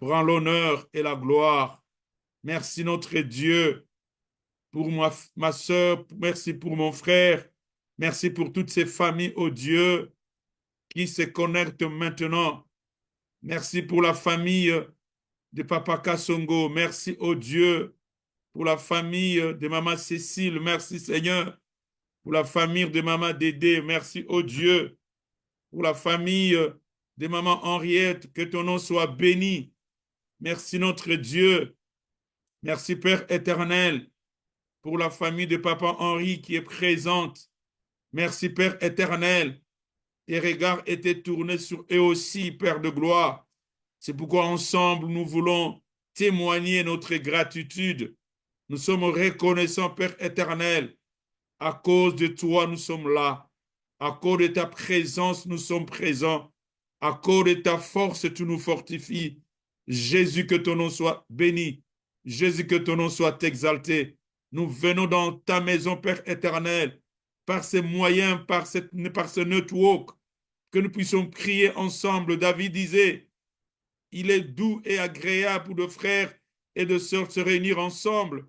Prends l'honneur et la gloire. Merci notre Dieu pour ma soeur. Merci pour mon frère. Merci pour toutes ces familles, oh Dieu, qui se connectent maintenant. Merci pour la famille de Papa Kassongo. Merci, oh Dieu, pour la famille de Maman Cécile. Merci, Seigneur, pour la famille de Maman Dédé. Merci, oh Dieu, pour la famille de Maman Henriette. Que ton nom soit béni. Merci, notre Dieu. Merci, Père éternel, pour la famille de Papa Henri qui est présente. Merci, Père éternel. Tes regards étaient tournés sur eux aussi, Père de gloire. C'est pourquoi ensemble, nous voulons témoigner notre gratitude. Nous sommes reconnaissants, Père éternel. À cause de toi, nous sommes là. À cause de ta présence, nous sommes présents. À cause de ta force, tu nous fortifies. Jésus, que ton nom soit béni. Jésus, que ton nom soit exalté. Nous venons dans ta maison, Père éternel, par ces moyens, par ce network, que nous puissions prier ensemble. David disait, il est doux et agréable pour de frères et de sœurs se réunir ensemble,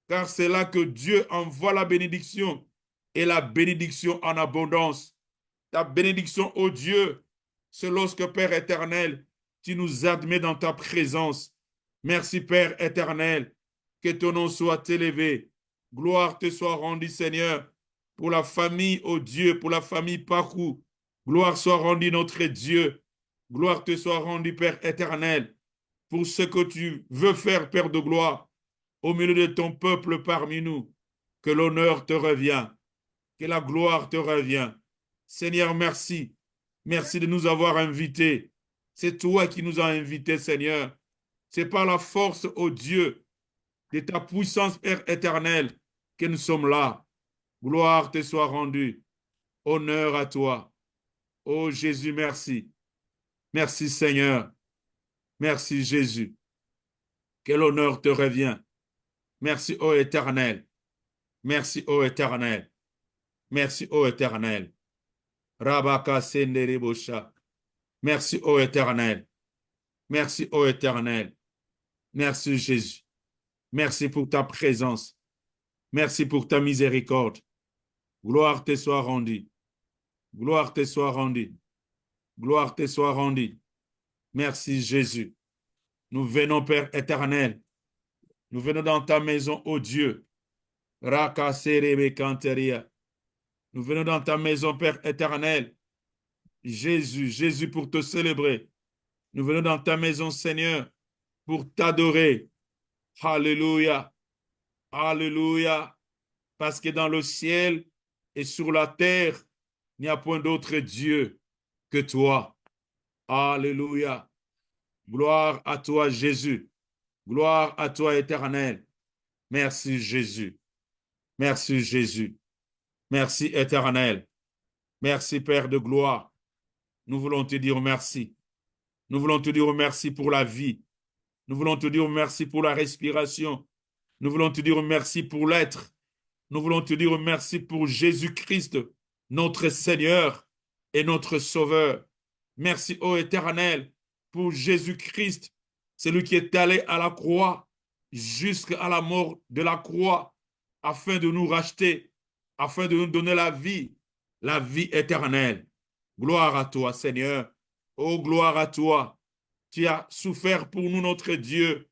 car c'est là que Dieu envoie la bénédiction et la bénédiction en abondance. Ta bénédiction, ô Dieu, c'est lorsque, Père éternel, tu nous admets dans ta présence. Merci, Père éternel, que ton nom soit élevé. Gloire te soit rendue, Seigneur, pour la famille, ô Dieu, pour la famille Parcours. Gloire soit rendue, notre Dieu. Gloire te soit rendue, Père éternel, pour ce que tu veux faire, Père de gloire, au milieu de ton peuple parmi nous. Que l'honneur te revient, que la gloire te revient. Seigneur, merci. Merci de nous avoir invités. C'est toi qui nous as invités, Seigneur. C'est par la force, ô Dieu, de ta puissance, Père éternel, que nous sommes là. Gloire te soit rendue. Honneur à toi. Ô Jésus, merci. Merci, Seigneur. Merci, Jésus. Que l'honneur te revient. Merci, ô Éternel. Merci, ô Éternel. Merci, ô Éternel. Rabaka Senderebosha. Merci, ô Éternel. Merci, ô Éternel. Merci, Jésus. Merci pour ta présence. Merci pour ta miséricorde. Gloire te soit rendue. Gloire te soit rendue. Gloire te soit rendue. Merci, Jésus. Nous venons, Père éternel. Nous venons dans ta maison, ô Dieu. Raka Serebe Kanteria. Nous venons dans ta maison, Père éternel. Jésus, Jésus, pour te célébrer. Nous venons dans ta maison, Seigneur, pour t'adorer. Alléluia. Alléluia. Parce que dans le ciel et sur la terre, il n'y a point d'autre Dieu que toi. Alléluia. Gloire à toi, Jésus. Gloire à toi, éternel. Merci, Jésus. Merci, Jésus. Merci, éternel. Merci, Père de gloire. Nous voulons te dire merci. Nous voulons te dire merci pour la vie. Nous voulons te dire merci pour la respiration. Nous voulons te dire merci pour l'être. Nous voulons te dire merci pour Jésus-Christ, notre Seigneur et notre Sauveur. Merci, ô Éternel, pour Jésus-Christ, celui qui est allé à la croix jusqu'à la mort de la croix, afin de nous racheter, afin de nous donner la vie éternelle. Gloire à toi, Seigneur. Oh, gloire à toi. Tu as souffert pour nous, notre Dieu,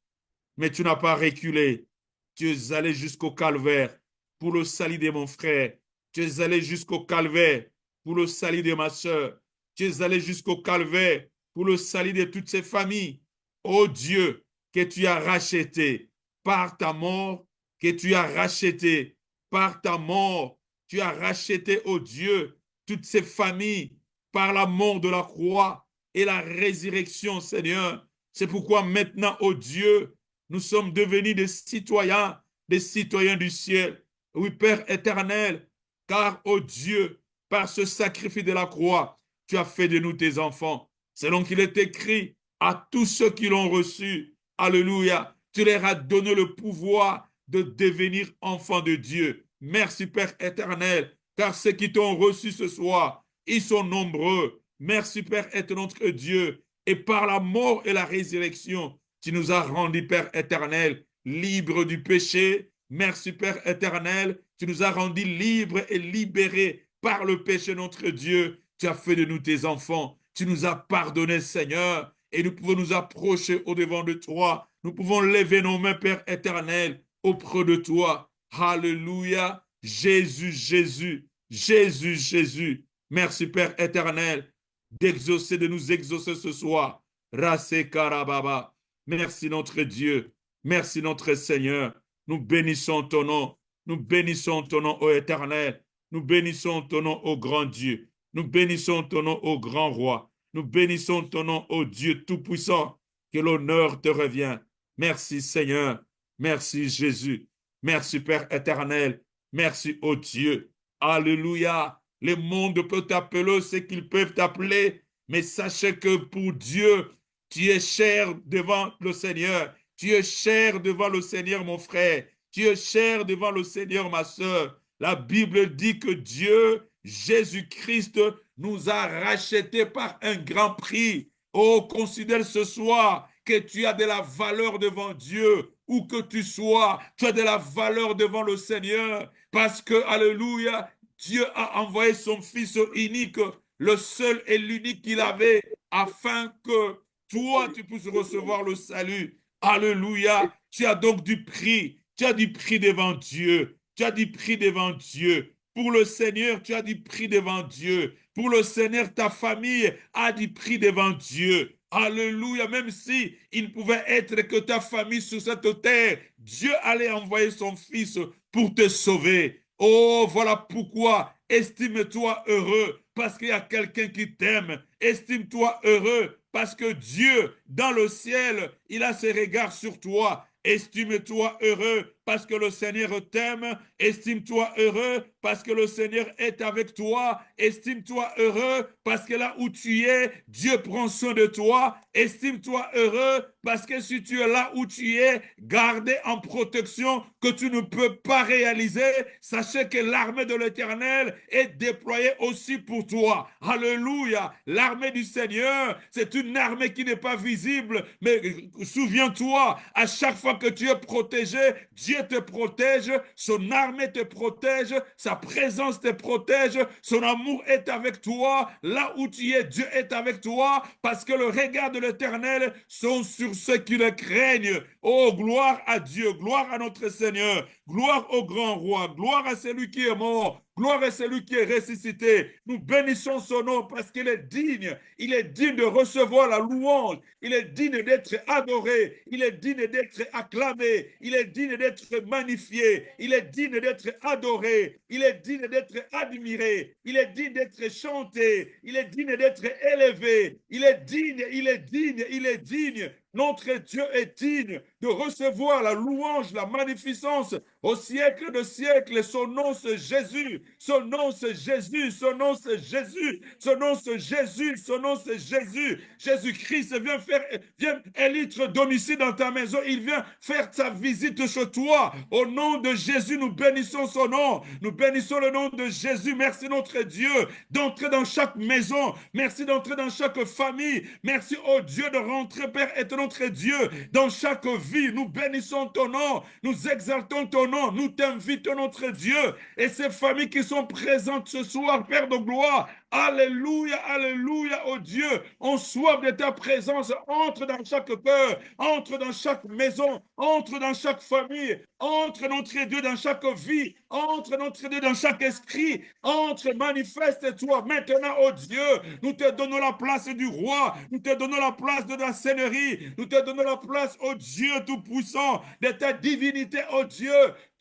mais tu n'as pas reculé. Tu es allé jusqu'au calvaire pour le salut de mon frère. Tu es allé jusqu'au calvaire pour le salut de ma soeur. Tu es allé jusqu'au calvaire pour le salut de toutes ces familles. Oh Dieu, que tu as racheté par ta mort, que tu as racheté par ta mort. Tu as racheté, oh Dieu, toutes ces familles par la mort de la croix et la résurrection, Seigneur. C'est pourquoi maintenant, oh Dieu, nous sommes devenus des citoyens du ciel. Oui, Père éternel, car, oh Dieu, par ce sacrifice de la croix, tu as fait de nous tes enfants. Selon qu'il est écrit à tous ceux qui l'ont reçu, alléluia, tu leur as donné le pouvoir de devenir enfants de Dieu. Merci, Père éternel, car ceux qui t'ont reçu ce soir, ils sont nombreux. Merci, Père éternel, notre Dieu. Et par la mort et la résurrection, Tu nous as rendus, Père éternel, libres du péché. Merci, Père éternel. Tu nous as rendus libres et libérés par le péché, notre Dieu. Tu as fait de nous tes enfants. Tu nous as pardonné, Seigneur. Et nous pouvons nous approcher au-devant de toi. Nous pouvons lever nos mains, Père éternel, auprès de toi. Alléluia. Jésus, Jésus, Jésus, Jésus. Merci, Père éternel, d'exaucer, de nous exaucer ce soir. Rasé Karababa. Merci, notre Dieu. Merci, notre Seigneur. Nous bénissons ton nom. Nous bénissons ton nom, ô éternel. Nous bénissons ton nom, ô grand Dieu. Nous bénissons ton nom, ô grand roi. Nous bénissons ton nom, ô Dieu tout-puissant. Que l'honneur te revient. Merci, Seigneur. Merci, Jésus. Merci, Père éternel. Merci, ô Dieu. Alléluia. Le monde peut t'appeler ce qu'ils peuvent t'appeler, mais sachez que pour Dieu, tu es cher devant le Seigneur. Tu es cher devant le Seigneur, mon frère. Tu es cher devant le Seigneur, ma soeur. La Bible dit que Dieu, Jésus-Christ, nous a rachetés par un grand prix. Oh, considère ce soir que tu as de la valeur devant Dieu, où que tu sois, tu as de la valeur devant le Seigneur, parce que, alléluia, Dieu a envoyé son Fils unique, le seul et l'unique qu'il avait, afin que toi, tu puisses recevoir le salut. Alléluia. Tu as donc du prix. Tu as du prix devant Dieu. Tu as du prix devant Dieu. Pour le Seigneur, tu as du prix devant Dieu. Pour le Seigneur, ta famille a du prix devant Dieu. Alléluia. Même si il ne pouvait être que ta famille sur cette terre, Dieu allait envoyer son Fils pour te sauver. Oh, voilà pourquoi estime-toi heureux parce qu'il y a quelqu'un qui t'aime. Estime-toi heureux parce que Dieu, dans le ciel, il a ses regards sur toi. Estime-toi heureux parce que le Seigneur t'aime. Estime-toi heureux parce que le Seigneur est avec toi. Estime-toi heureux parce que là où tu es, Dieu prend soin de toi. Estime-toi heureux parce que si tu es là où tu es, gardé en protection que tu ne peux pas réaliser, sachez que l'armée de l'Éternel est déployée aussi pour toi. Alléluia. L'armée du Seigneur, c'est une armée qui n'est pas visible, mais souviens-toi, à chaque fois que tu es protégé, Dieu te protège, son armée te protège, sa présence te protège, son amour est avec toi. Là où tu es, Dieu est avec toi, parce que le regard de l'Éternel sont sur ceux qui le craignent. Oh, gloire à Dieu, gloire à notre Seigneur, gloire au grand roi, gloire à celui qui est mort, gloire à celui qui est ressuscité. Nous bénissons son nom parce qu'il est digne. Il est digne de recevoir la louange. Il est digne d'être adoré. Il est digne d'être acclamé. Il est digne d'être magnifié. Il est digne d'être adoré. Il est digne d'être admiré. Il est digne d'être chanté. Il est digne d'être élevé. Il est digne, il est digne, il est digne. Notre Dieu est digne de recevoir la louange, la magnificence au siècle de siècles. Son nom, c'est Jésus. Son nom, c'est Jésus. Son nom, c'est Jésus. Son nom, c'est Jésus. Son nom, c'est Jésus. Jésus-Christ vient élire domicile dans ta maison. Il vient faire sa visite chez toi. Au nom de Jésus, nous bénissons son nom. Nous bénissons le nom de Jésus. Merci notre Dieu d'entrer dans chaque maison. Merci d'entrer dans chaque famille. Merci, oh Dieu, de rentrer, Père, et notre Dieu, dans chaque vie. Nous bénissons ton nom. Nous exaltons ton nom. Nous t'invitons, notre Dieu. Et ces familles qui sont présentes ce soir, Père de gloire, alléluia, alléluia, oh Dieu, on soif de ta présence, entre dans chaque cœur, entre dans chaque maison, entre dans chaque famille, entre notre Dieu dans chaque vie, entre notre Dieu dans chaque esprit, entre, manifeste-toi maintenant, oh Dieu, nous te donnons la place du roi, nous te donnons la place de la seigneurie, nous te donnons la place, oh Dieu tout-puissant, de ta divinité, oh Dieu,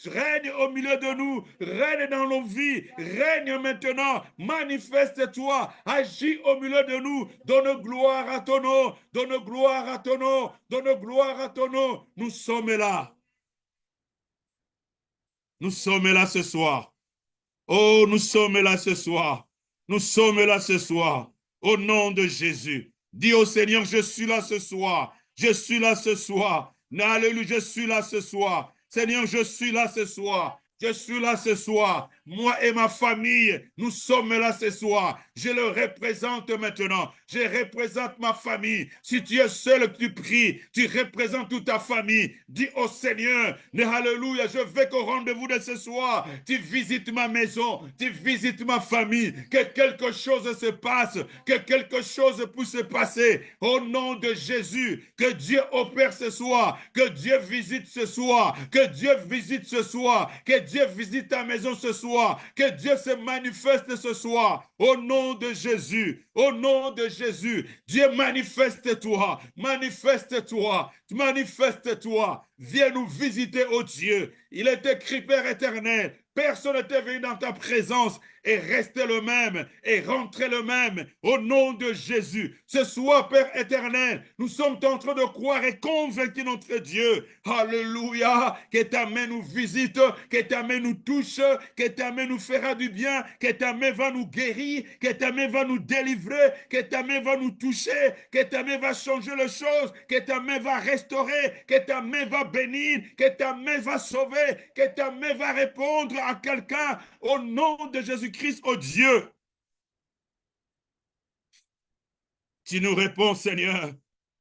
règne au milieu de nous, règne dans nos vies, règne maintenant, manifeste-toi, agis au milieu de nous, donne gloire à ton nom, donne gloire à ton nom, donne gloire à ton nom. Nous sommes là. Nous sommes là ce soir. Oh, nous sommes là ce soir. Nous sommes là ce soir. Au nom de Jésus. Dis au Seigneur, je suis là ce soir. Je suis là ce soir. Alléluia, je suis là ce soir. Seigneur, je suis là ce soir. Je suis là ce soir. Moi et ma famille, nous sommes là ce soir. Je le représente maintenant. Je représente ma famille. Si tu es seul, tu pries. Tu représentes toute ta famille. Dis au Seigneur, alléluia, je veux qu'au rendez-vous de ce soir, tu visites ma maison, tu visites ma famille, que quelque chose se passe, que quelque chose puisse se passer. Au nom de Jésus, que Dieu opère ce soir, que Dieu visite ce soir, que Dieu visite ce soir, que Dieu visite ta maison ce soir, que Dieu se manifeste ce soir. Au nom de Jésus, au nom de Jésus, Dieu manifeste-toi, manifeste-toi, manifeste-toi. Viens nous visiter, oh Dieu. Il est écrit, Père éternel, personne n'était venu dans ta présence et rester le même et rentrer le même au nom de Jésus. Ce soir, Père éternel, nous sommes en train de croire et convaincre notre Dieu. Alléluia. Que ta main nous visite, que ta main nous touche, que ta main nous fera du bien, que ta main va nous guérir, que ta main va nous délivrer, que ta main va nous toucher, que ta main va changer les choses, que ta main va restaurer, que ta main va bénir, que ta main va sauver, que ta main va répondre à quelqu'un au nom de Jésus-Christ, oh Dieu. Tu nous réponds, Seigneur.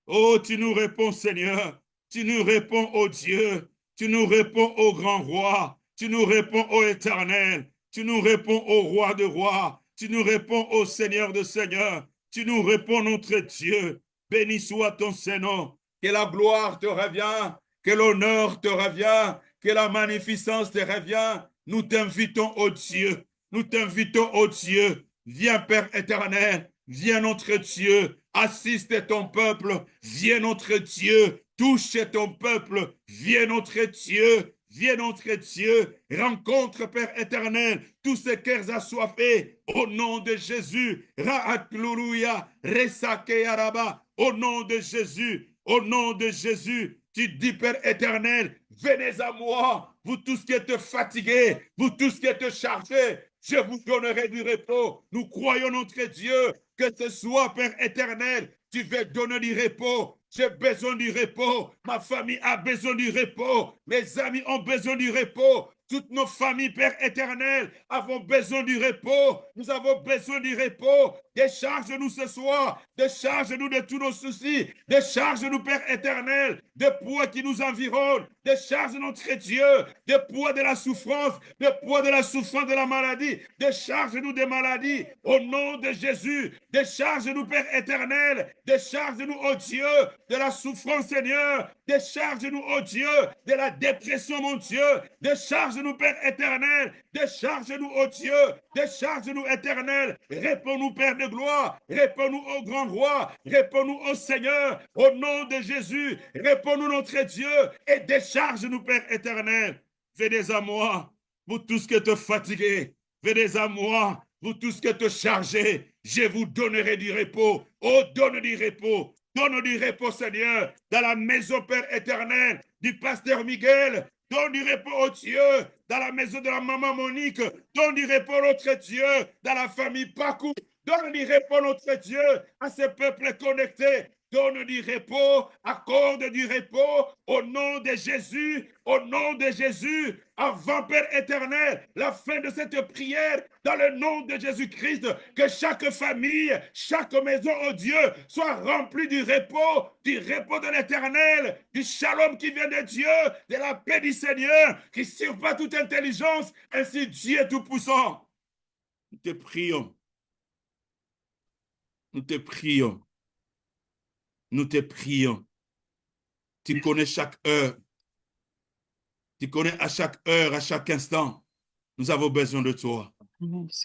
Oh, tu nous réponds, Seigneur. Tu nous réponds, oh Dieu. Tu nous réponds, ô grand roi. Tu nous réponds, ô éternel. Tu nous réponds, ô roi de rois. Tu nous réponds, ô Seigneur de seigneurs. Tu nous réponds, notre Dieu. Béni soit ton Saint-Nom. Que la gloire te revient, que l'honneur te revient, que la magnificence te revient. Nous t'invitons, ô Dieu. Nous t'invitons, ô Dieu. Viens, Père éternel. Viens, notre Dieu. Assiste ton peuple. Viens, notre Dieu. Touche ton peuple. Viens, notre Dieu. Viens, notre Dieu. Rencontre, Père éternel, tous ces cœurs assoiffés. Au nom de Jésus. Ra'atloulouya. Resakeyaraba. Au nom de Jésus. Au nom de Jésus. Tu dis, Père éternel, venez à moi, vous tous qui êtes fatigués, vous tous qui êtes chargés, je vous donnerai du repos. Nous croyons notre Dieu, que ce soit, Père éternel, tu veux donner du repos. J'ai besoin du repos. Ma famille a besoin du repos. Mes amis ont besoin du repos. Toutes nos familles, Père éternel, avons besoin du repos. Nous avons besoin du repos. Décharge-nous ce soir. Décharge-nous de tous nos soucis. Décharge-nous, Père éternel, de poids qui nous environnent. Décharge notre Dieu, de poids de la souffrance, de poids de la souffrance de la maladie. Décharge-nous des maladies. Au nom de Jésus, décharge-nous, Père éternel. Décharge-nous, oh Dieu, de la souffrance, Seigneur. Décharge-nous, oh Dieu, de la dépression, mon Dieu. Décharge-nous, Père éternel. Décharge-nous, oh Dieu. Décharge-nous, éternel. Réponds-nous, Père de gloire. Réponds-nous, ô grand roi. Réponds-nous, ô Seigneur. Au nom de Jésus, réponds-nous, notre Dieu. Et décharge-nous, Père éternel. Venez à moi, vous tous qui êtes fatigués. Venez à moi, vous tous qui êtes chargés. Je vous donnerai du repos. Oh, donne du repos. Donne du repos, Seigneur, dans la maison, Père éternel, du pasteur Miguel. Donne du repos, oh Dieu, dans la maison de la maman Monique. Donne du repos, notre Dieu, dans la famille Pakou. Donne du repos, notre Dieu, à ce peuple connecté. Donne du repos, accorde du repos au nom de Jésus, au nom de Jésus, avant, Père éternel, la fin de cette prière, dans le nom de Jésus-Christ, que chaque famille, chaque maison, oh Dieu, soit remplie du repos de l'éternel, du shalom qui vient de Dieu, de la paix du Seigneur, qui surpasse toute intelligence, ainsi Dieu tout-puissant. Nous te prions. Nous te prions. Nous te prions. Tu connais chaque heure. Tu connais à chaque heure, à chaque instant. Nous avons besoin de toi.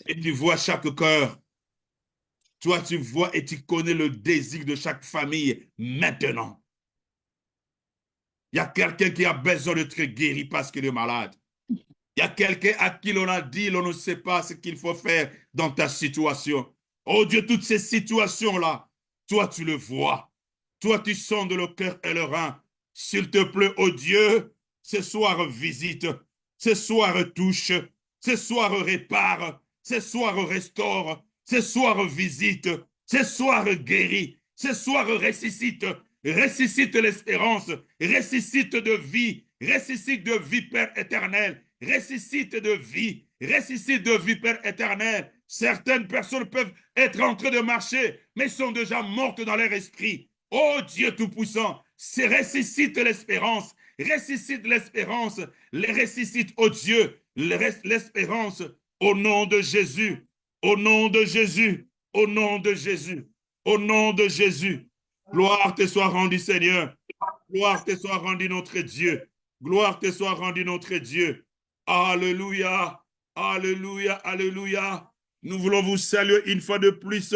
Et tu vois chaque cœur. Toi, tu vois et tu connais le désir de chaque famille maintenant. Il y a quelqu'un qui a besoin d'être guéri parce qu'il est malade. Il y a quelqu'un à qui l'on a dit, l'on ne sait pas ce qu'il faut faire dans ta situation. Oh Dieu, toutes ces situations-là, toi, tu le vois. Toi, tu sondes le cœur et le rein. S'il te plaît, oh Dieu, ce soir visite, ce soir touche, ce soir répare, ce soir restaure, ce soir visite, ce soir guérit, ce soir ressuscite, ressuscite l'espérance, ressuscite de vie, Père éternel, ressuscite de vie, Père éternel. Certaines personnes peuvent être en train de marcher, mais sont déjà mortes dans leur esprit. Oh Dieu Tout-Puissant, ressuscite l'espérance, les ressuscite, oh Dieu, l'espérance au nom de Jésus, au nom de Jésus, au nom de Jésus, au nom de Jésus. Gloire te soit rendue, Seigneur. Gloire te soit rendue, notre Dieu. Gloire te soit rendue, notre Dieu. Alléluia, alléluia, alléluia. Nous voulons vous saluer une fois de plus,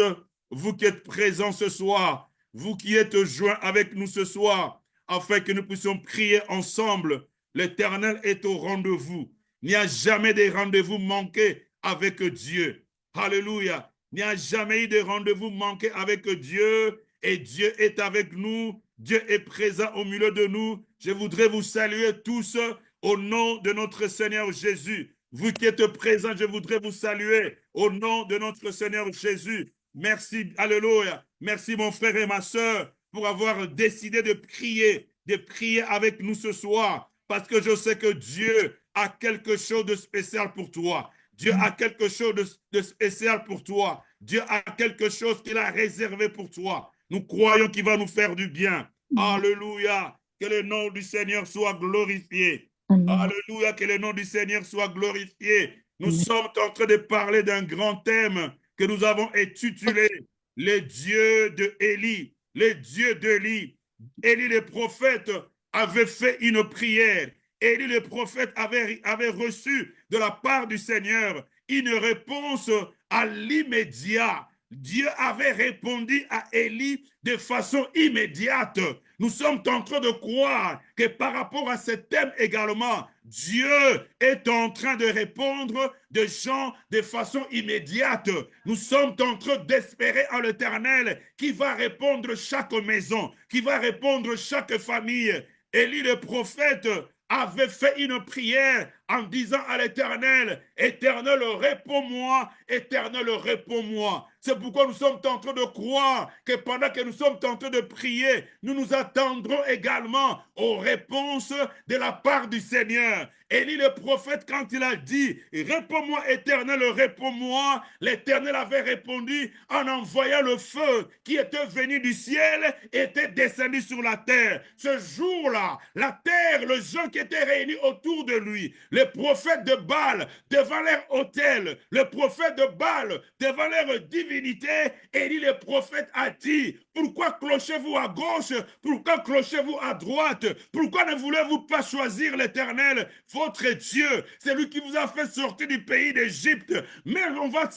vous qui êtes présents ce soir, vous qui êtes joints avec nous ce soir, afin que nous puissions prier ensemble. L'Éternel est au rendez-vous. Il n'y a jamais de rendez-vous manqués avec Dieu. Alléluia. Il n'y a jamais eu de rendez-vous manqué avec Dieu et Dieu est avec nous. Dieu est présent au milieu de nous. Je voudrais vous saluer tous au nom de notre Seigneur Jésus. Vous qui êtes présents, je voudrais vous saluer au nom de notre Seigneur Jésus. Merci, alléluia. Merci mon frère et ma soeur pour avoir décidé de prier avec nous ce soir. Parce que je sais que Dieu a quelque chose de spécial pour toi. Dieu a quelque chose de spécial pour toi. Dieu a quelque chose qu'il a réservé pour toi. Nous croyons qu'il va nous faire du bien. Alléluia. Que le nom du Seigneur soit glorifié. Alléluia. Que le nom du Seigneur soit glorifié. Nous sommes en train de parler d'un grand thème que nous avons intitulé les dieux de Élie. Les dieux d'Élie. Élie le prophète avait fait une prière. Élie le prophète avait reçu de la part du Seigneur une réponse à l'immédiat. Dieu avait répondu à Élie de façon immédiate. Nous sommes en train de croire que par rapport à ce thème également, Dieu est en train de répondre de gens de façon immédiate. Nous sommes en train d'espérer en l'Éternel qui va répondre chaque maison, qui va répondre chaque famille. Élie le prophète avait fait une prière en disant à l'Éternel, Éternel, réponds-moi, Éternel, réponds-moi. C'est pourquoi nous sommes en train de croire que pendant que nous sommes en train de prier, nous nous attendrons également aux réponses de la part du Seigneur. Élie le prophète, quand il a dit, réponds-moi, Éternel, réponds-moi, l'Éternel avait répondu en envoyant le feu qui était venu du ciel et était descendu sur la terre. Ce jour-là, la terre, les gens qui étaient réunis autour de lui, les prophètes de Baal devant leur autel, le prophète de Baal devant leur divinité, Élie le prophète a dit, pourquoi clochez-vous à gauche, pourquoi clochez-vous à droite, pourquoi ne voulez-vous pas choisir l'Éternel, votre Dieu, c'est lui qui vous a fait sortir du pays d'Égypte. Mais on va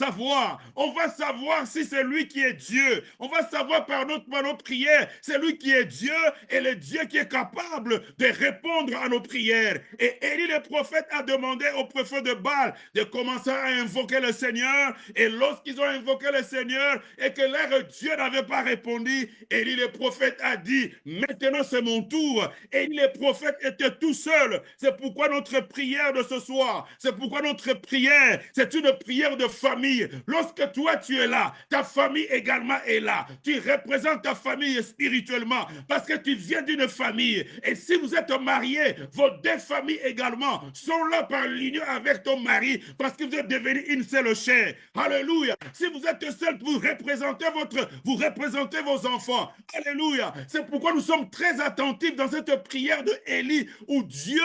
savoir si c'est lui qui est Dieu, on va savoir par nos prières, c'est lui qui est Dieu et le Dieu qui est capable de répondre à nos prières. Et Élie le prophète a demandé au prophète de Baal de commencer à invoquer le Seigneur, et lorsqu'ils ont invoqué le Seigneur et que leur Dieu n'avait pas répondu, Élie le prophète a dit, maintenant c'est mon tour. Élie le prophète était tout seul. C'est pourquoi notre prière de ce soir, c'est pourquoi notre prière, c'est une prière de famille. Lorsque toi tu es là, ta famille également est là. Tu représentes ta famille spirituellement parce que tu viens d'une famille. Et si vous êtes marié, vos deux familles également sont là par l'union avec ton mari parce que vous êtes devenus une seule chair. Alléluia. Si vous êtes seul, vous représentez vos enfants. Alléluia. C'est pourquoi nous sommes très attentifs dans cette prière de Élie où Dieu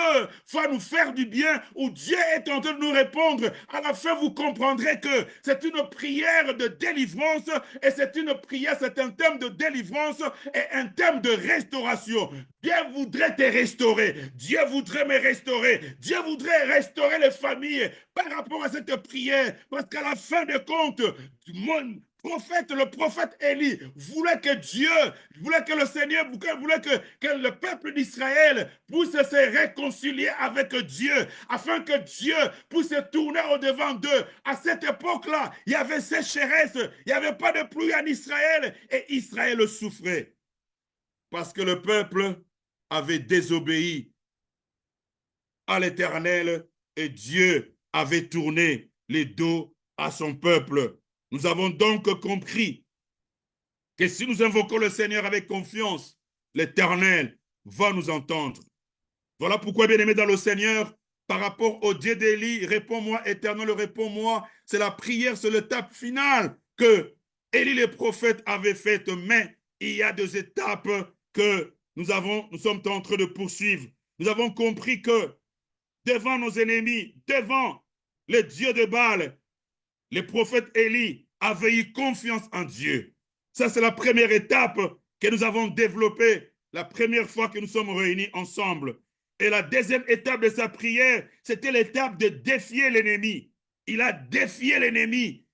va nous faire du bien, où Dieu est en train de nous répondre. À la fin, vous comprendrez que c'est une prière de délivrance et c'est une prière, c'est un thème de délivrance et un thème de restauration. Dieu voudrait te restaurer. Dieu voudrait me restaurer. Dieu voudrait restaurer les familles par rapport à cette prière. Parce qu'à la fin de compte, le prophète Élie voulait que Dieu, voulait que le Seigneur, voulait que le peuple d'Israël puisse se réconcilier avec Dieu, afin que Dieu puisse tourner au-devant d'eux. À cette époque-là, il y avait sécheresse, il n'y avait pas de pluie en Israël, et Israël souffrait. Parce que le peuple avait désobéi à l'Éternel et Dieu avait tourné les dos à son peuple. Nous avons donc compris que si nous invoquons le Seigneur avec confiance, l'Éternel va nous entendre. Voilà pourquoi, bien-aimés dans le Seigneur, par rapport au Dieu d'Élie, réponds-moi, Éternel, réponds-moi. C'est la prière, c'est l'étape finale que Élie le prophète avait faite, mais il y a deux étapes que nous sommes en train de poursuivre. Nous avons compris que devant nos ennemis, devant les dieux de Baal, le prophète Élie avait eu confiance en Dieu. Ça, c'est la première étape que nous avons développée la première fois que nous sommes réunis ensemble. Et la deuxième étape de sa prière, c'était l'étape de défier l'ennemi. Il a défié l'ennemi.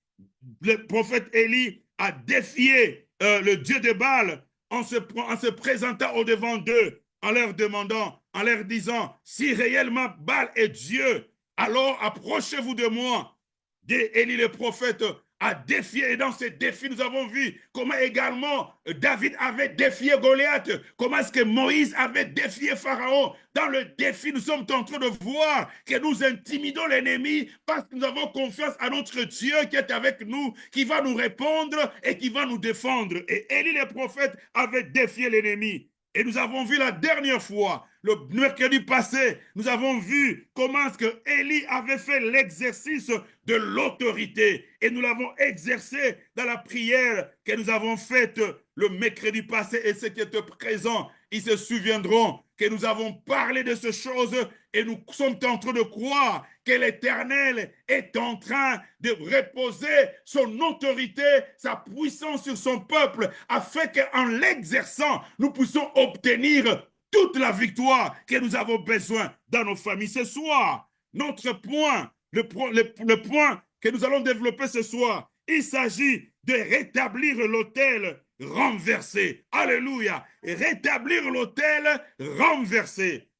Le prophète Élie a défié le Dieu de Baal en se présentant au-devant d'eux, en leur demandant, en leur disant, si réellement Baal est Dieu, alors approchez-vous de moi. Élie le prophète a défié, et dans ces défis, nous avons vu comment également David avait défié Goliath, comment est-ce que Moïse avait défié Pharaon. Dans le défi, nous sommes en train de voir que nous intimidons l'ennemi parce que nous avons confiance à notre Dieu qui est avec nous, qui va nous répondre et qui va nous défendre. Et Élie le prophète avait défié l'ennemi. Et nous avons vu la dernière fois, le mercredi passé, nous avons vu comment est-ce que Élie avait fait l'exercice de l'autorité. Et nous l'avons exercé dans la prière que nous avons faite le mercredi passé. Et ceux qui étaient présents, ils se souviendront que nous avons parlé de ces choses et nous sommes en train de croire que l'Éternel est en train de reposer son autorité, sa puissance sur son peuple, afin qu'en l'exerçant, nous puissions obtenir toute la victoire que nous avons besoin dans nos familles. Ce soir, notre point, le point que nous allons développer ce soir, il s'agit de rétablir l'autel renversé. Alléluia. Rétablir l'autel renversé.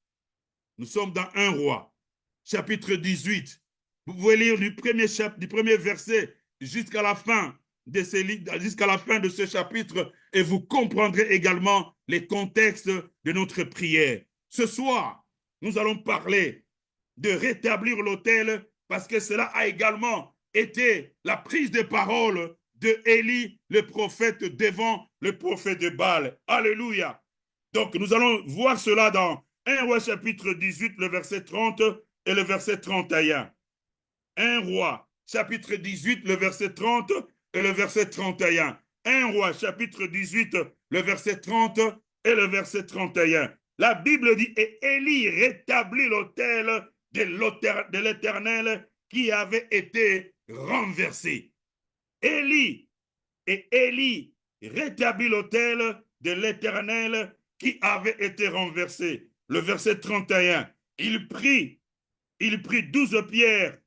Nous sommes dans 1 roi, chapitre 18. Vous pouvez lire du premier verset jusqu'à la fin de ce chapitre et vous comprendrez également les contextes de notre prière. Ce soir, nous allons parler de rétablir l'autel parce que cela a également été la prise de parole de Élie, le prophète, devant le prophète de Baal. Alléluia. Donc, nous allons voir cela dans 1 roi chapitre 18, le verset 30 et le verset 31. 1 roi chapitre 18, le verset 30 et le verset 31. 1 roi chapitre 18, le verset 30 et le verset 31. La Bible dit, et Élie rétablit l'autel de l'Éternel qui avait été renversé. Élie rétablit l'autel de l'Éternel qui avait été renversé. Le verset 31, il prit 12 pierres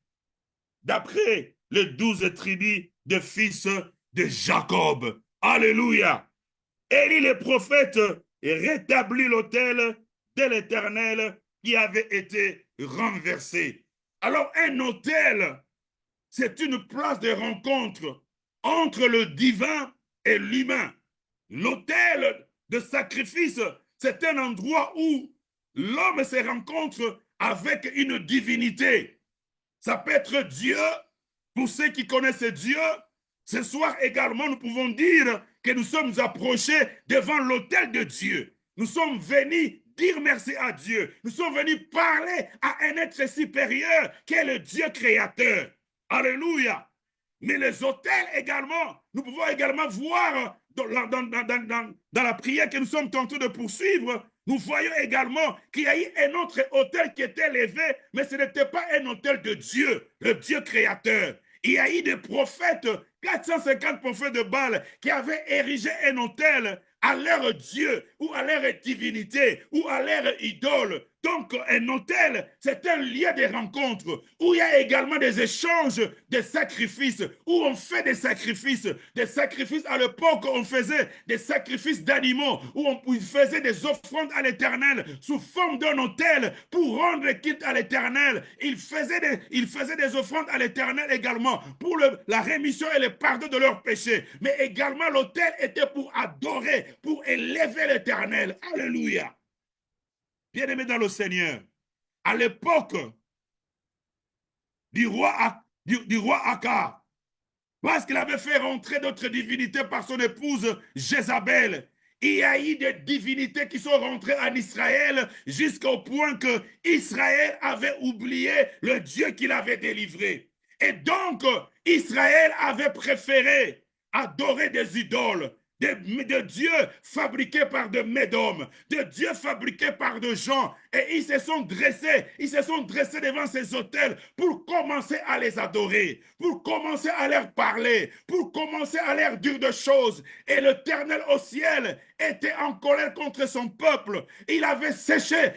d'après les 12 tribus des fils de Jacob. Alléluia. Élie le prophète rétablit l'autel de l'Éternel qui avait été renversé. Alors un autel, c'est une place de rencontre entre le divin et l'humain. L'autel de sacrifice, c'est un endroit où l'homme se rencontre avec une divinité. Ça peut être Dieu, pour ceux qui connaissent Dieu. Ce soir également, nous pouvons dire que nous sommes approchés devant l'autel de Dieu. Nous sommes venus dire merci à Dieu. Nous sommes venus parler à un être supérieur qui est le Dieu créateur. Alléluia. Mais les autels également, nous pouvons également voir dans la prière que nous sommes tentés de poursuivre, nous voyons également qu'il y a eu un autre autel qui était élevé, mais ce n'était pas un autel de Dieu, le Dieu créateur. Il y a eu des prophètes, 450 prophètes de Baal, qui avaient érigé un autel à leur Dieu, ou à leur divinité, ou à leur idole. Donc, un autel, c'est un lieu de rencontre où il y a également des échanges de sacrifices, où on fait des sacrifices à l'époque, on faisait des sacrifices d'animaux, où on faisait des offrandes à l'Éternel sous forme d'un autel pour rendre quitte à l'Éternel. Il faisait des offrandes à l'Éternel également pour la rémission et le pardon de leurs péchés. Mais également, l'autel était pour adorer, pour élever l'Éternel. Alléluia. Bien-aimé dans le Seigneur, à l'époque du roi Akab, parce qu'il avait fait rentrer d'autres divinités par son épouse Jézabel, il y a eu des divinités qui sont rentrées en Israël jusqu'au point que Israël avait oublié le Dieu qui l'avait délivré. Et donc, Israël avait préféré adorer des idoles, de dieux fabriqués par de médômes, de dieux fabriqués par de gens. Et ils se sont dressés devant ces autels pour commencer à les adorer, pour commencer à leur parler, pour commencer à leur dire de choses. Et l'Éternel au ciel était en colère contre son peuple. Il avait séché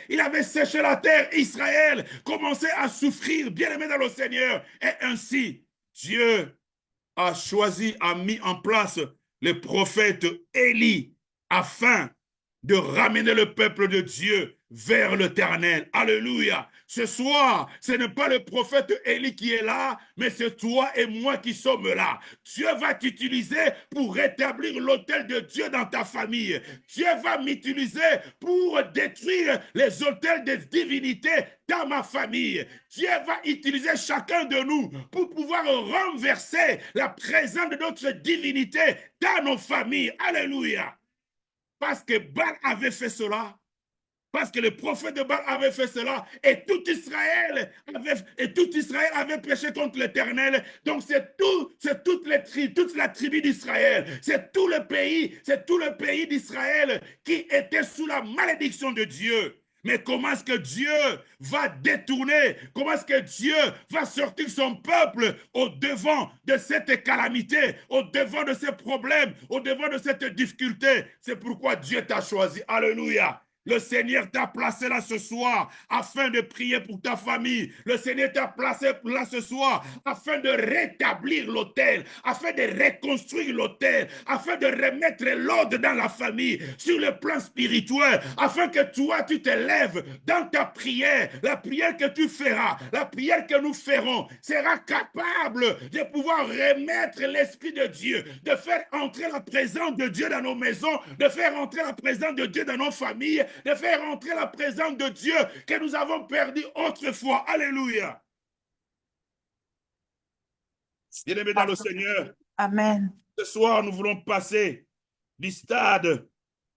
la terre. Israël commençait à souffrir, bien aimé dans le Seigneur. Et ainsi, Dieu a choisi, a mis en place le prophète Élie afin de ramener le peuple de Dieu vers l'Éternel. Alléluia. Ce soir, ce n'est pas le prophète Élie qui est là, mais c'est toi et moi qui sommes là. Dieu va t'utiliser pour rétablir l'autel de Dieu dans ta famille. Dieu va m'utiliser pour détruire les autels des divinités dans ma famille. Dieu va utiliser chacun de nous pour pouvoir renverser la présence de notre divinité dans nos familles. Alléluia. Parce que Baal avait fait cela, parce que le prophète de Baal avait fait cela, et tout Israël avait péché contre l'Éternel. Donc toute la tribu d'Israël, c'est tout le pays d'Israël qui était sous la malédiction de Dieu. Mais comment est-ce que Dieu va détourner, comment est-ce que Dieu va sortir son peuple au devant de cette calamité, au devant de ces problèmes, au devant de cette difficulté? C'est pourquoi Dieu t'a choisi. Alléluia. Le Seigneur t'a placé là ce soir afin de prier pour ta famille. Le Seigneur t'a placé là ce soir afin de rétablir l'autel, afin de reconstruire l'autel, afin de remettre l'ordre dans la famille, sur le plan spirituel, afin que toi, tu te lèves dans ta prière. La prière que tu feras, la prière que nous ferons sera capable de pouvoir remettre l'Esprit de Dieu, de faire entrer la présence de Dieu dans nos maisons, de faire entrer la présence de Dieu dans nos familles, de faire entrer la présence de Dieu que nous avons perdue autrefois. Alléluia. Bien-aimés dans le Seigneur, Amen. ce soir, nous voulons passer du stade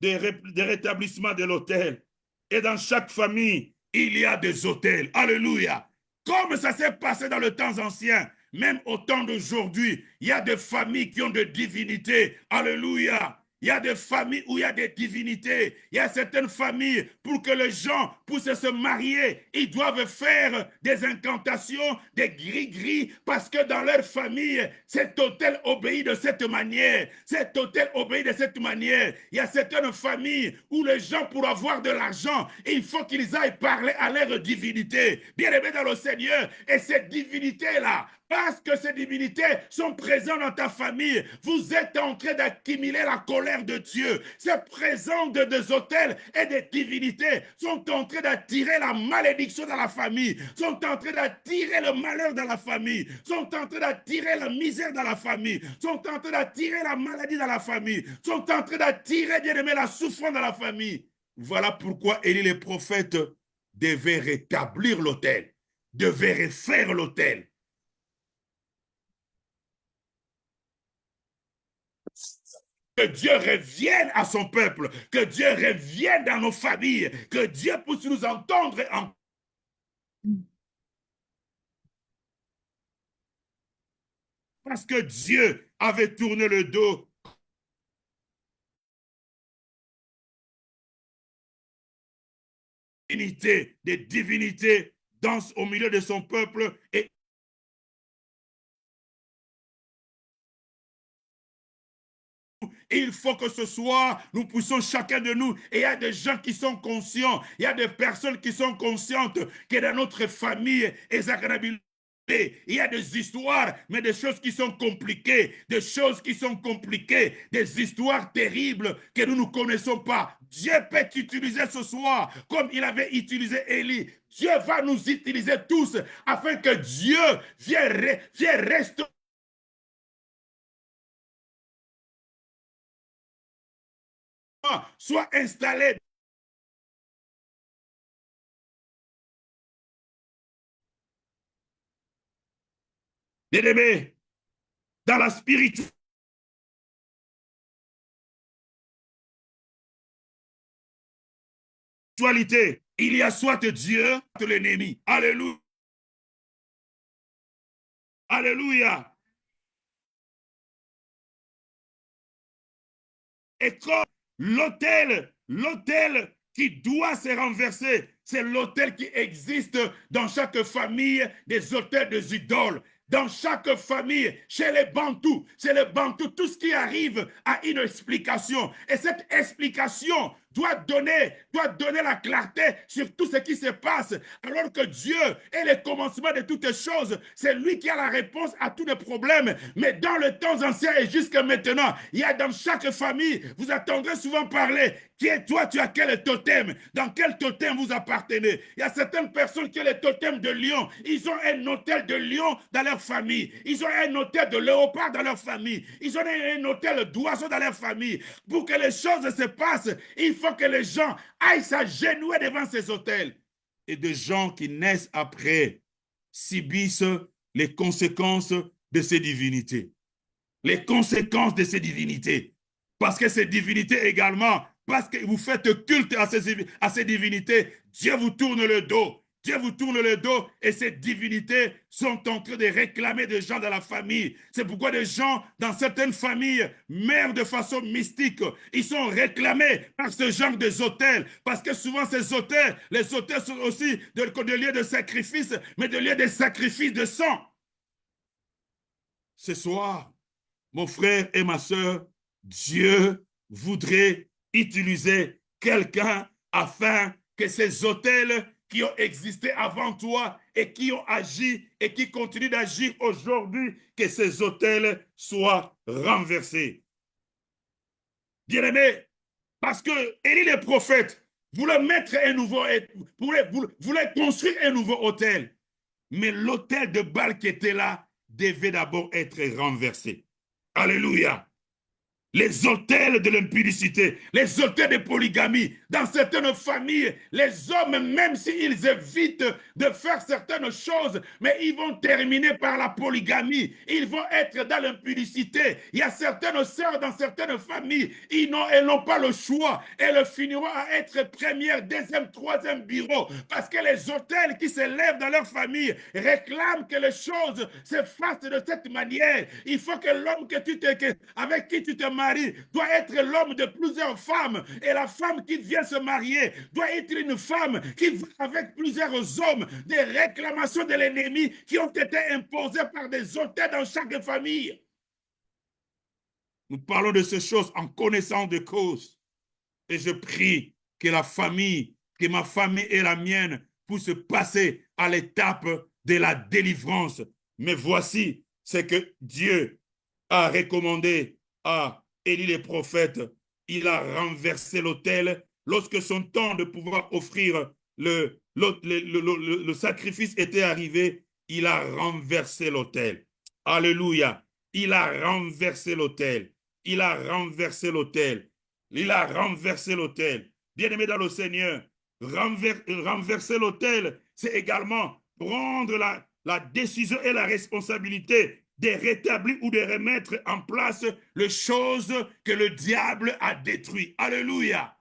de rétablissement de l'autel. Et dans chaque famille, il y a des autels. Alléluia. Comme ça s'est passé dans le temps ancien, même au temps d'aujourd'hui, il y a des familles qui ont des divinités. Alléluia. Il y a des familles où il y a des divinités. Il y a certaines familles, pour que les gens puissent se marier, ils doivent faire des incantations, des gris-gris, parce que dans leur famille, cet autel obéit de cette manière. Cet autel obéit de cette manière. Il y a certaines familles où les gens, pour avoir de l'argent, il faut qu'ils aillent parler à leur divinité. Bien-aimés dans le Seigneur, et cette divinité-là, parce que ces divinités sont présentes dans ta famille, vous êtes en train d'accumuler la colère de Dieu. Ces présences de des autels et des divinités sont en train d'attirer la malédiction dans la famille, sont en train d'attirer le malheur dans la famille, sont en train d'attirer la misère dans la famille, sont en train d'attirer la maladie dans la famille, sont en train d'attirer, bien aimé, la souffrance dans la famille. Voilà pourquoi Élie le prophète devait rétablir l'autel, devait refaire l'autel. Que Dieu revienne à son peuple, que Dieu revienne dans nos familles, que Dieu puisse nous entendre en... Parce que Dieu avait tourné le dos des divinités au milieu de son peuple et il faut que ce soir, nous puissions chacun de nous, et il y a des gens qui sont conscients, il y a des personnes qui sont conscientes que dans notre famille, il y a des histoires, mais des choses qui sont compliquées, des choses qui sont compliquées, des histoires terribles que nous ne connaissons pas. Dieu peut t'utiliser ce soir comme il avait utilisé Élie. Dieu va nous utiliser tous afin que Dieu vienne restaurer soit installé. Bien-aimé, dans la spiritualité, Actualité, il y a soit Dieu, soit l'ennemi. Alléluia. Alléluia. Et comme l'autel qui doit se renverser, c'est l'autel qui existe dans chaque famille, des autels des idoles. Dans chaque famille, chez les Bantous, tout ce qui arrive a une explication. Et cette explication doit donner la clarté sur tout ce qui se passe, alors que Dieu est le commencement de toutes choses. C'est lui qui a la réponse à tous les problèmes. Mais dans le temps ancien et jusqu'à maintenant, il y a dans chaque famille, vous entendrez souvent parler, qui est toi, tu as quel totem? Dans quel totem vous appartenez? Il y a certaines personnes qui ont le totem de lion. Ils ont un hôtel de lion dans leur famille. Ils ont un hôtel de léopard dans leur famille. Ils ont un hôtel d'oiseau dans leur famille. Pour que les choses se passent, il faut que les gens aillent s'agenouiller devant ces hôtels. Et des gens qui naissent après subissent les conséquences de ces divinités. Les conséquences de ces divinités. Parce que ces divinités également, parce que vous faites culte à ces divinités, Dieu vous tourne le dos. Dieu vous tourne le dos et ces divinités sont en train de réclamer des gens dans la famille. C'est pourquoi des gens dans certaines familles meurent de façon mystique. Ils sont réclamés par ce genre de hôtels parce que souvent ces hôtels, les hôtels sont aussi des lieux de sacrifice, mais des lieux de sacrifice de sang. Ce soir, mon frère et ma soeur, Dieu voudrait utiliser quelqu'un afin que ces hôtels qui ont existé avant toi et qui ont agi et qui continuent d'agir aujourd'hui, que ces hôtels soient renversés. Bien-aimé, parce que Élie le prophète voulait mettre un nouveau, voulait construire un nouveau hôtel, mais l'hôtel de Baal qui était là devait d'abord être renversé. Alléluia. Les hôtels de l'impudicité, les hôtels de polygamie. Dans certaines familles, les hommes, même s'ils évitent de faire certaines choses, mais ils vont terminer par la polygamie. Ils vont être dans l'impudicité. Il y a certaines sœurs dans certaines familles, elles n'ont pas le choix. Elles finiront à être première, deuxième, troisième bureau. Parce que les hôtels qui se lèvent dans leur famille réclament que les choses se fassent de cette manière. Il faut que l'homme avec qui tu te maries doit être l'homme de plusieurs femmes et la femme qui vient se marier doit être une femme qui va avec plusieurs hommes. Des réclamations de l'ennemi qui ont été imposées par des hôtels dans chaque famille. Nous parlons de ces choses en connaissance de cause et je prie que ma famille et la mienne puissent passer à l'étape de la délivrance. Mais voici ce que Dieu a recommandé à Élie le prophète. Il a renversé l'autel lorsque son temps de pouvoir offrir le sacrifice était arrivé. Il a renversé l'autel. Alléluia. Il a renversé l'autel. Il a renversé l'autel. Il a renversé l'autel. Bien-aimé dans le Seigneur, renverser l'autel, c'est également prendre la décision et la responsabilité de rétablir ou de remettre en place les choses que le diable a détruites. Alléluia.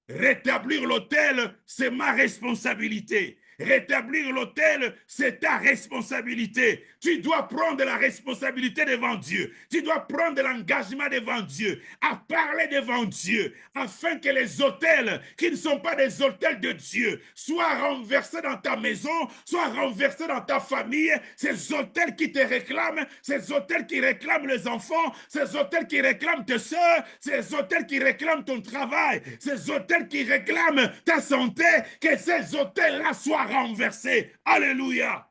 Rétablir l'autel, c'est ma responsabilité. Rétablir l'autel, c'est ta responsabilité. Tu dois prendre la responsabilité devant Dieu. Tu dois prendre l'engagement devant Dieu, à parler devant Dieu, afin que les autels qui ne sont pas des autels de Dieu soient renversés dans ta maison, soient renversés dans ta famille. Ces autels qui te réclament, ces autels qui réclament les enfants, ces autels qui réclament tes soeurs, ces autels qui réclament ton travail, ces autels qui réclament ta santé, que ces autels-là soient renversés. Alléluia.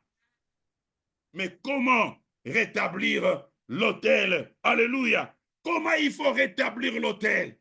Mais comment rétablir l'autel? Alléluia. Comment il faut rétablir l'autel?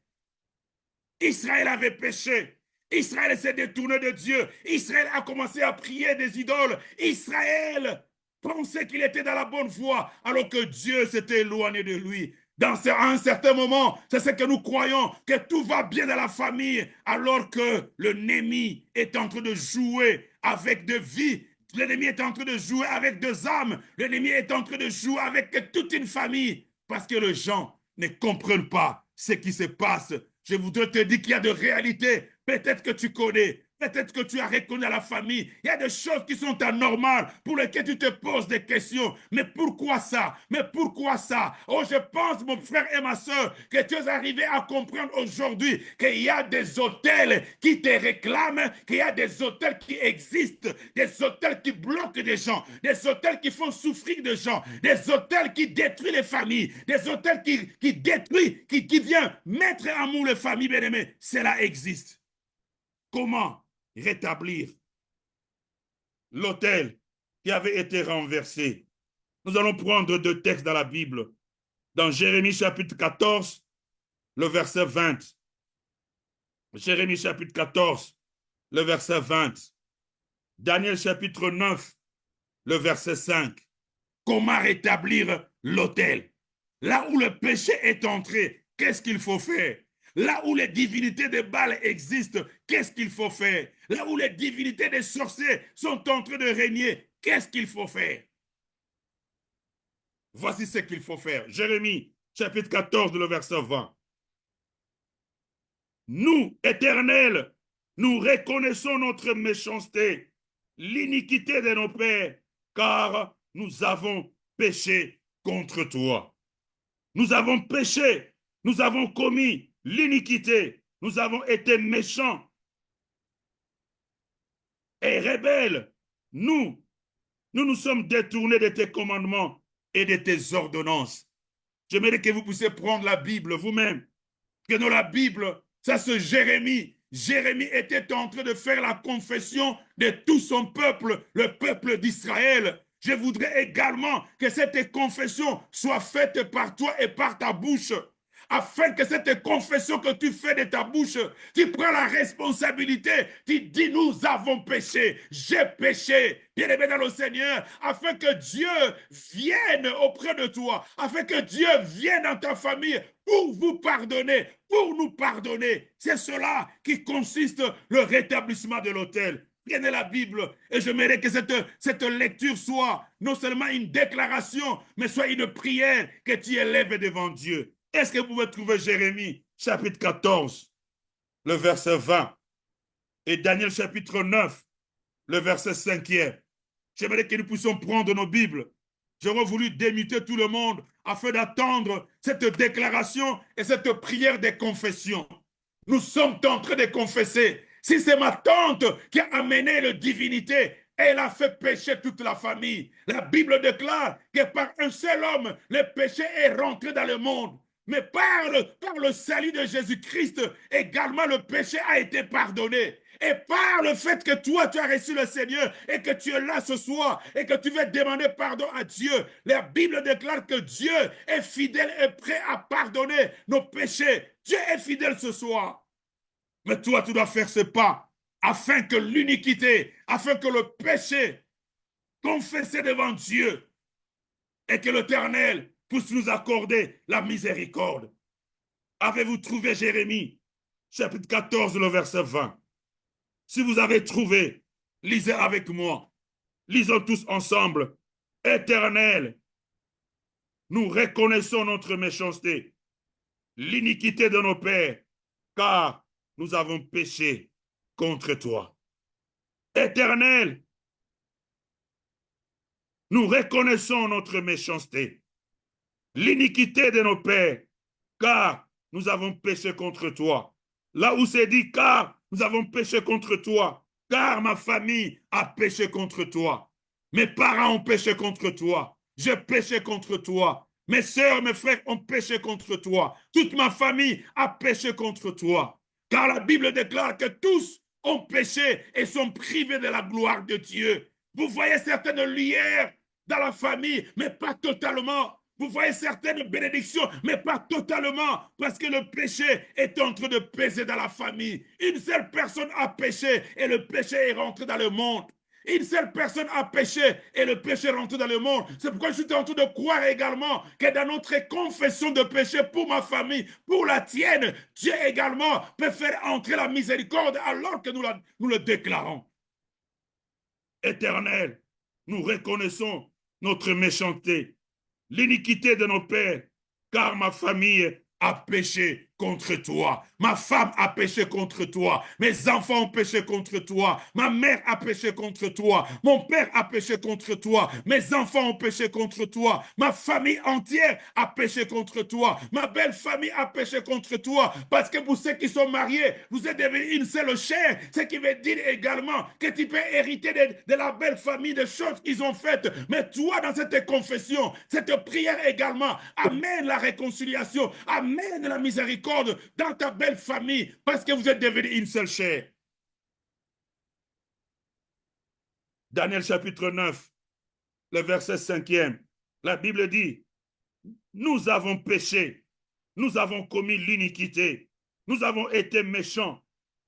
Israël avait péché. Israël s'est détourné de Dieu. Israël a commencé à prier des idoles. Israël pensait qu'il était dans la bonne voie, alors que Dieu s'était éloigné de lui. À un certain moment, c'est ce que nous croyons, que tout va bien dans la famille, alors que l'ennemi est en train de jouer avec des vies. L'ennemi est en train de jouer avec des âmes. L'ennemi est en train de jouer avec toute une famille. Parce que les gens ne comprennent pas ce qui se passe je voudrais te dire qu'il y a de réalités, peut-être que tu connais, peut-être que tu as reconnu à la famille. Il y a des choses qui sont anormales pour lesquelles tu te poses des questions. Mais pourquoi ça? Mais pourquoi ça? Oh, je pense, mon frère et ma soeur, que tu es arrivé à comprendre aujourd'hui qu'il y a des hôtels qui te réclament, qu'il y a des hôtels qui existent, des hôtels qui bloquent des gens, des hôtels qui font souffrir des gens, des hôtels qui détruisent les familles, des hôtels qui détruisent, qui viennent mettre à mou les familles, bien aimées. Cela existe. Comment rétablir l'autel qui avait été renversé? Nous allons prendre deux textes dans la Bible. Dans Jérémie chapitre 14, le verset 20. Jérémie chapitre 14, le verset 20. Daniel chapitre 9, le verset 5. Comment rétablir l'autel? Là où le péché est entré, qu'est-ce qu'il faut faire? Là où les divinités de Baal existent, qu'est-ce qu'il faut faire? Là où les divinités des sorciers sont en train de régner, qu'est-ce qu'il faut faire? Voici ce qu'il faut faire. Jérémie, chapitre 14, le verset 20. Nous, Éternel, nous reconnaissons notre méchanceté, l'iniquité de nos pères, car nous avons péché contre toi. Nous avons péché, nous avons commis l'iniquité, nous avons été méchants et rebelles. Nous sommes détournés de tes commandements et de tes ordonnances. J'aimerais que vous puissiez prendre la Bible vous-même, que dans la Bible, ça c'est Jérémie. Jérémie était en train de faire la confession de tout son peuple, le peuple d'Israël. Je voudrais également que cette confession soit faite par toi et par ta bouche, afin que cette confession que tu fais de ta bouche, tu prends la responsabilité, tu dis nous avons péché, j'ai péché, bien aimé dans le Seigneur, afin que Dieu vienne auprès de toi, afin que Dieu vienne dans ta famille pour vous pardonner, pour nous pardonner. C'est cela qui consiste le rétablissement de l'autel. Prenez la Bible et je j'aimerais que cette lecture soit non seulement une déclaration, mais soit une prière que tu élèves devant Dieu. Est-ce que vous pouvez trouver Jérémie chapitre 14, le verset 20 et Daniel chapitre 9, le verset 5e? J'aimerais que nous puissions prendre nos Bibles. J'aurais voulu démuter tout le monde afin d'attendre cette déclaration et cette prière de confession. Nous sommes en train de confesser. Si c'est ma tante qui a amené la divinité, elle a fait pécher toute la famille. La Bible déclare que par un seul homme, le péché est rentré dans le monde. Mais par le salut de Jésus-Christ, également le péché a été pardonné. Et par le fait que toi, tu as reçu le Seigneur et que tu es là ce soir et que tu veux demander pardon à Dieu, la Bible déclare que Dieu est fidèle et prêt à pardonner nos péchés. Dieu est fidèle ce soir. Mais toi, tu dois faire ce pas afin que l'iniquité, afin que le péché confessé devant Dieu et que l'Éternel puisse nous accorder la miséricorde. Avez-vous trouvé Jérémie, chapitre 14, le verset 20? Si vous avez trouvé, lisez avec moi. Lisons tous ensemble. Éternel, nous reconnaissons notre méchanceté, l'iniquité de nos pères, car nous avons péché contre toi. Éternel, nous reconnaissons notre méchanceté, l'iniquité de nos pères, car nous avons péché contre toi. Là où c'est dit, car nous avons péché contre toi, car ma famille a péché contre toi. Mes parents ont péché contre toi. J'ai péché contre toi. Mes sœurs, mes frères ont péché contre toi. Toute ma famille a péché contre toi. Car la Bible déclare que tous ont péché et sont privés de la gloire de Dieu. Vous voyez certaines lumières dans la famille, mais pas totalement. Vous voyez certaines bénédictions, mais pas totalement, parce que le péché est en train de peser dans la famille. Une seule personne a péché et le péché est rentré dans le monde. Une seule personne a péché et le péché est rentré dans le monde. C'est pourquoi je suis en train de croire également que dans notre confession de péché pour ma famille, pour la tienne, Dieu également peut faire entrer la miséricorde alors que nous le déclarons. Éternel, nous reconnaissons notre méchanceté, l'iniquité de nos pères, car ma famille a péché contre toi. Ma femme a péché contre toi. Mes enfants ont péché contre toi. Ma mère a péché contre toi. Mon père a péché contre toi. Mes enfants ont péché contre toi. Ma famille entière a péché contre toi. Ma belle famille a péché contre toi. Parce que pour ceux qui sont mariés, vous êtes devenus une seule chair. Ce qui veut dire également que tu peux hériter de la belle famille des choses qu'ils ont faites. Mais toi, dans cette confession, cette prière également, amène la réconciliation, amène la miséricorde dans ta belle famille parce que vous êtes devenus une seule chair. Daniel chapitre 9, le verset 5e, la Bible dit, nous avons péché, nous avons commis l'iniquité, nous avons été méchants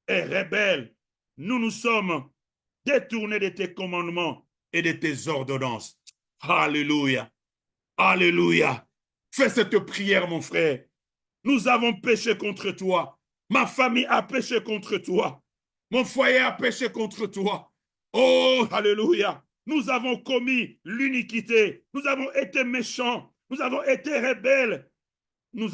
et rebelles, nous nous sommes détournés de tes commandements et de tes ordonnances. Alléluia, alléluia. Fais cette prière, mon frère. Nous avons péché contre toi. Ma famille a péché contre toi. Mon foyer a péché contre toi. Oh, alléluia. Nous avons commis l'iniquité. Nous avons été méchants. Nous avons été rebelles. Nous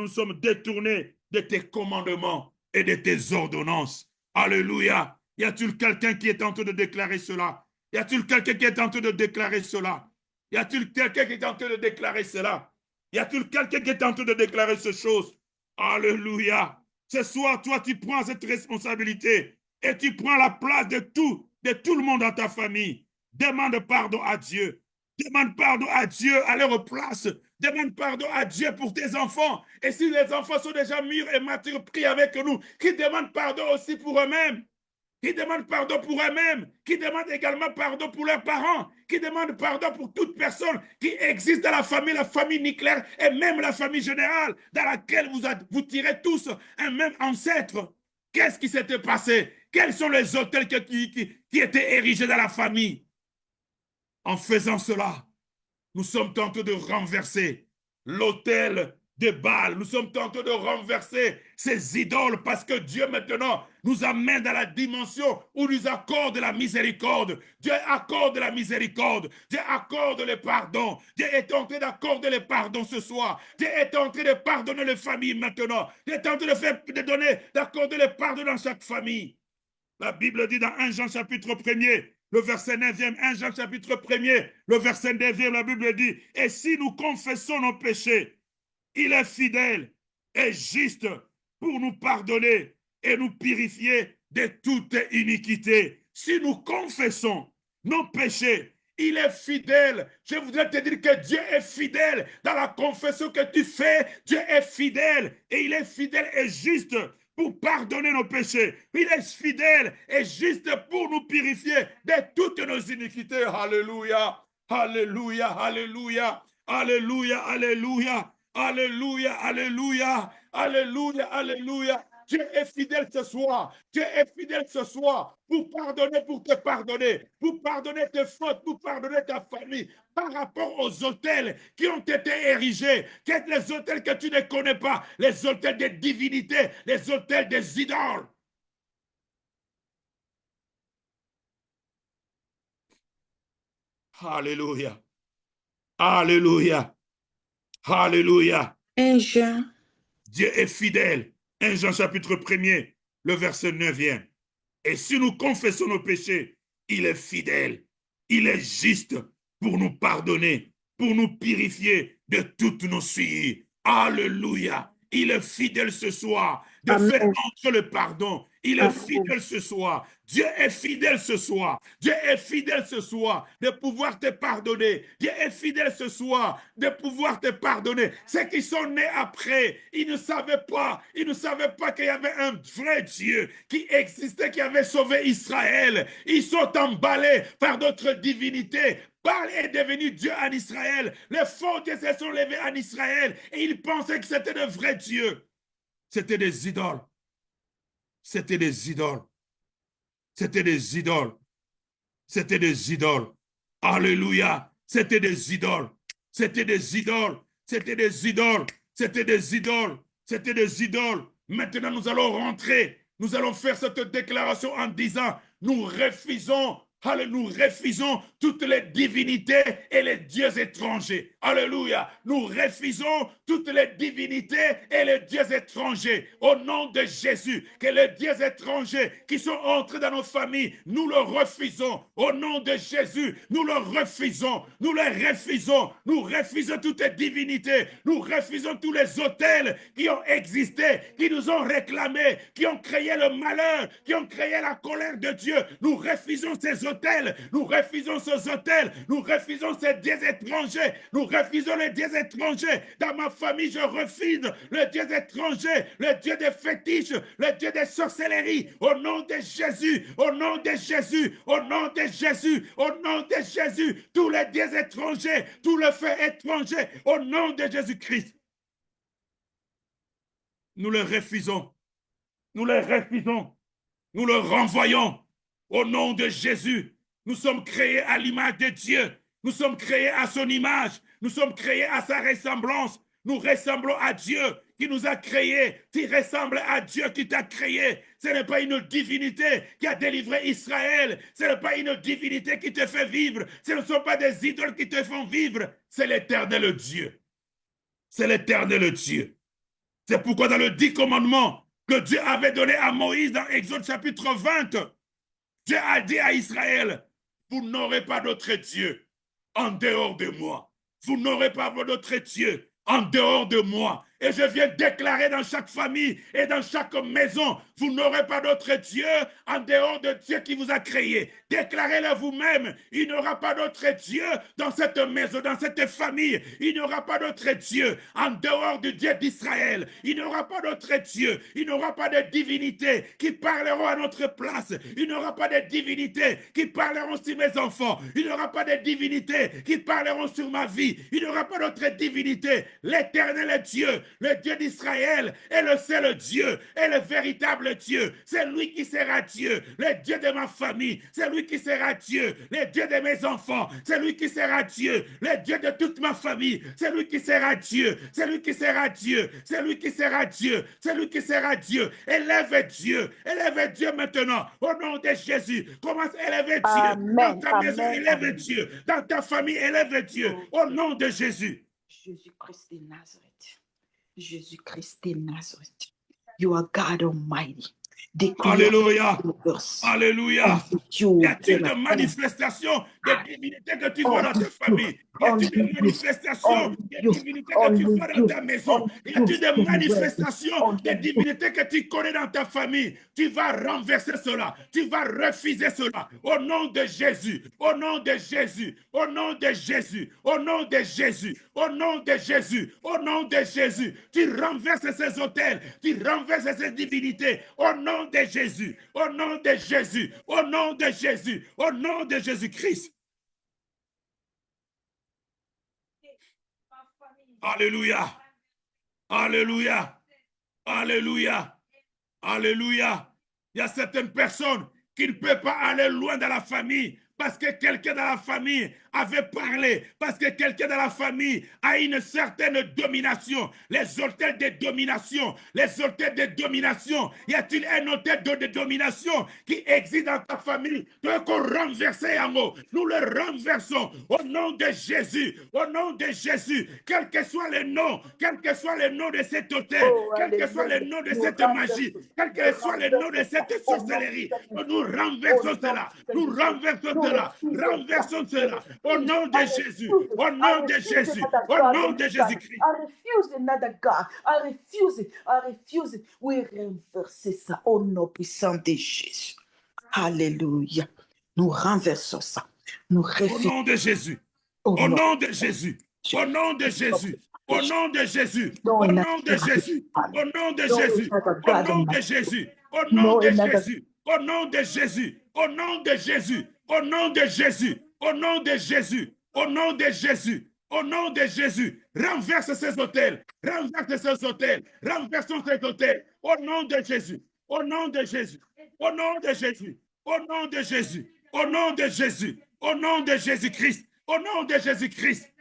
sommes détournés de tes commandements et de tes ordonnances. Alléluia. Y a-t-il quelqu'un qui est en train de déclarer cela? Y a-t-il quelqu'un qui est en train de déclarer cela? Y a-t-il quelqu'un qui est en train de déclarer cela? Y a-t-il quelqu'un qui est en train de déclarer ces choses? Alléluia. Ce soir, toi, tu prends cette responsabilité et tu prends la place de tout le monde dans ta famille. Demande pardon à Dieu. Demande pardon à Dieu à leur place. Demande pardon à Dieu pour tes enfants. Et si les enfants sont déjà mûrs et matures, prie avec nous. Qui demandent pardon aussi pour eux-mêmes. Qui demandent pardon pour eux-mêmes. Qui demandent également pardon pour leurs parents. Qui demandent pardon pour toute personne qui existe dans la famille nucléaire et même la famille générale dans laquelle vous tirez tous un même ancêtre. Qu'est-ce qui s'était passé? Quels sont les autels qui étaient érigés dans la famille? En faisant cela, nous sommes tentés de renverser l'autel de Baal. Nous sommes tentés de renverser ces idoles parce que Dieu maintenant nous amène dans la dimension où nous accorde la miséricorde. Dieu accorde la miséricorde. Dieu accorde le pardon. Dieu est en train d'accorder le pardon ce soir. Dieu est en train de pardonner les familles maintenant. Dieu est en train d'accorder le pardon dans chaque famille. La Bible dit dans 1 Jean chapitre 1er, le verset 9e, 1 Jean chapitre 1er, le verset 9e, la Bible dit, et si nous confessons nos péchés, il est fidèle et juste pour nous pardonner et nous purifier de toute iniquité. Si nous confessons nos péchés, il est fidèle. Je voudrais te dire que Dieu est fidèle. Dans la confession que tu fais, Dieu est fidèle. Et il est fidèle et juste pour pardonner nos péchés. Il est fidèle et juste pour nous purifier de toutes nos iniquités. Alléluia, alléluia, alléluia, alléluia, alléluia, alléluia, alléluia, alléluia, alléluia. Dieu est fidèle ce soir. Dieu est fidèle ce soir pour pardonner, pour te pardonner, pour pardonner tes fautes, pour pardonner ta famille par rapport aux autels qui ont été érigés. Quels les autels que tu ne connais pas? Les autels des divinités, les autels des idoles. Alléluia. Alléluia. Alléluia. 1 Jean. Dieu est fidèle. 1 Jean chapitre 1er, le verset 9e. Et si nous confessons nos péchés, il est fidèle, il est juste pour nous pardonner, pour nous purifier de toutes nos souillures. Alléluia. Il est fidèle ce soir de Amen. faire entrer le pardon. Il est fidèle ce soir. Dieu est fidèle ce soir. Dieu est fidèle ce soir de pouvoir te pardonner. Dieu est fidèle ce soir de pouvoir te pardonner. Ceux qui sont nés après, ils ne savaient pas qu'il y avait un vrai Dieu qui existait, qui avait sauvé Israël. Ils sont emballés par d'autres divinités. Baal est devenu Dieu en Israël. Les faux dieux se sont levés en Israël et ils pensaient que c'était de vrais dieux. C'était des idoles. C'était des idoles. C'était des idoles. C'était des idoles. Alléluia. C'était des idoles. C'était des idoles. C'était des idoles. C'était des idoles. C'était des idoles. Maintenant, nous allons rentrer. Nous allons faire cette déclaration en disant, nous refusons Alléluia, nous refusons toutes les divinités et les dieux étrangers. Alléluia. Nous refusons toutes les divinités et les dieux étrangers. Au nom de Jésus, que les dieux étrangers qui sont entrés dans nos familles, nous le refusons. Au nom de Jésus, nous le refusons. Nous les refusons. Nous refusons toutes les divinités. Nous refusons tous les autels qui ont existé, qui nous ont réclamé, qui ont créé le malheur, qui ont créé la colère de Dieu. Nous refusons ces hôtels, nous refusons ces hôtels, nous refusons ces dieux étrangers, nous refusons les dieux étrangers. Dans ma famille, je refuse le Dieu étranger, le Dieu des fétiches, le Dieu des sorcelleries. Au nom de Jésus, au nom de Jésus, au nom de Jésus, au nom de Jésus, tous les dieux étrangers, tout le feu étranger, au nom de Jésus-Christ. Nous le refusons, nous le refusons, nous le renvoyons. Au nom de Jésus, nous sommes créés à l'image de Dieu. Nous sommes créés à son image. Nous sommes créés à sa ressemblance. Nous ressemblons à Dieu qui nous a créés. Tu ressembles à Dieu qui t'a créé. Ce n'est pas une divinité qui a délivré Israël. Ce n'est pas une divinité qui te fait vivre. Ce ne sont pas des idoles qui te font vivre. C'est l'éternel Dieu. C'est l'éternel Dieu. C'est pourquoi dans le 10 commandements que Dieu avait donné à Moïse dans Exode chapitre 20, Dieu a dit à Israël, vous n'aurez pas d'autre Dieu en dehors de moi. Vous n'aurez pas d'autre Dieu en dehors de moi. Et je viens déclarer dans chaque famille et dans chaque maison, vous n'aurez pas d'autre Dieu en dehors de Dieu qui vous a créé. Déclarez-le vous-même, il n'y aura pas d'autre Dieu dans cette maison, dans cette famille. Il n'y aura pas d'autre Dieu en dehors du Dieu d'Israël. Il n'y aura pas d'autre Dieu. Il n'y aura pas de divinités qui parleront à notre place. Il n'y aura pas de divinités qui parleront sur mes enfants. Il n'y aura pas de divinités qui parleront sur ma vie. Il n'y aura pas d'autre divinité. L'Éternel Dieu, le Dieu d'Israël est le seul Dieu, est le véritable Dieu. C'est lui qui sera Dieu, le Dieu de ma famille. C'est lui qui sera Dieu, le Dieu de mes enfants. C'est lui qui sera Dieu, le Dieu de toute ma famille. C'est lui qui sera Dieu, c'est lui qui sera Dieu, c'est lui qui sera Dieu, c'est lui qui sera Dieu. Élève Dieu maintenant, au nom de Jésus. Commence à élever Dieu. Amen, Dans ta maison, amen, élève amen. Dieu. Dans ta famille, élève Dieu, au nom de Jésus. Jésus-Christ de Nazareth. Jésus-Christ de Nazareth. You are God Almighty. Alléluia. Alléluia. Y a-t-il des manifestations de divinité que tu vois dans ta famille? Y a-t-il des manifestations de divinité que tu vois dans ta maison? Y a-t-il des manifestations de divinité que tu connais dans ta famille? Tu vas renverser cela. Tu vas refuser cela. Au nom de Jésus. Au nom de Jésus. Au nom de Jésus. Au nom de Jésus. Au nom de Jésus. Au nom de Jésus. Tu renverses ces hôtels. Tu renverses ces divinités. Au nom de Jésus. Au nom de Jésus. Au nom de Jésus. Au nom de Jésus-Christ. Alléluia. Alléluia. Alléluia. Alléluia. Il y a certaines personnes qui ne peuvent pas aller loin dans la famille parce que quelqu'un dans la famille avait parlé, parce que quelqu'un dans la famille a une certaine domination, les hôtels de domination, les hôtels de domination. Y a-t-il un hôtel de domination qui existe dans ta famille? Tu veux qu'on renverse en haut? Nous le renversons au nom de Jésus, au nom de Jésus, quel que soit le nom, quel que soit le nom de cet hôtel, quel que soit le nom de cette magie, quel que soit le nom de cette sorcellerie, nous renversons cela, nous renversons cela, renversons cela. Au nom de Jésus, au nom de Jésus, au nom de Jésus-Christ. I refuse another God. I refuse it. I refuse it. We renverser ça au nom puissant de Jésus. Alléluia. Nous renversons ça. Nous refusons. Au nom de Jésus. Au nom de Jésus. Au nom de Jésus. Au nom de Jésus. Au nom de Jésus. Au nom de Jésus. Au nom de Jésus. Au nom de Jésus. Au nom de Jésus. Au nom de Jésus. Au nom de Jésus. Au nom de Jésus. Au nom de Jésus. Au nom de Jésus. Renverse ces hôtels. Renverse ces hôtels. Renversons ces hôtels. Au nom de Jésus. Au nom de Jésus. Au nom de Jésus. Au nom de Jésus. Au nom de Jésus. Au nom de Jésus-Christ. Au nom de Jésus-Christ.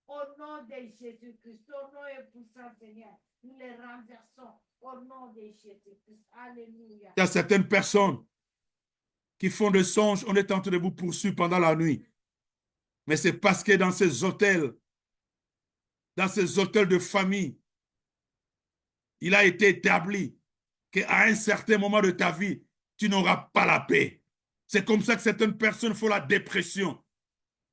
Au nom de Jésus-Christ, ton nom est puissant, Seigneur. Nous les renversons au nom de Jésus-Christ. Alléluia. Il y a certaines personnes qui font des songes, on est en train de vous poursuivre pendant la nuit. Mais c'est parce que dans ces hôtels de famille, il a été établi qu'à un certain moment de ta vie, tu n'auras pas la paix. C'est comme ça que certaines personnes font la dépression.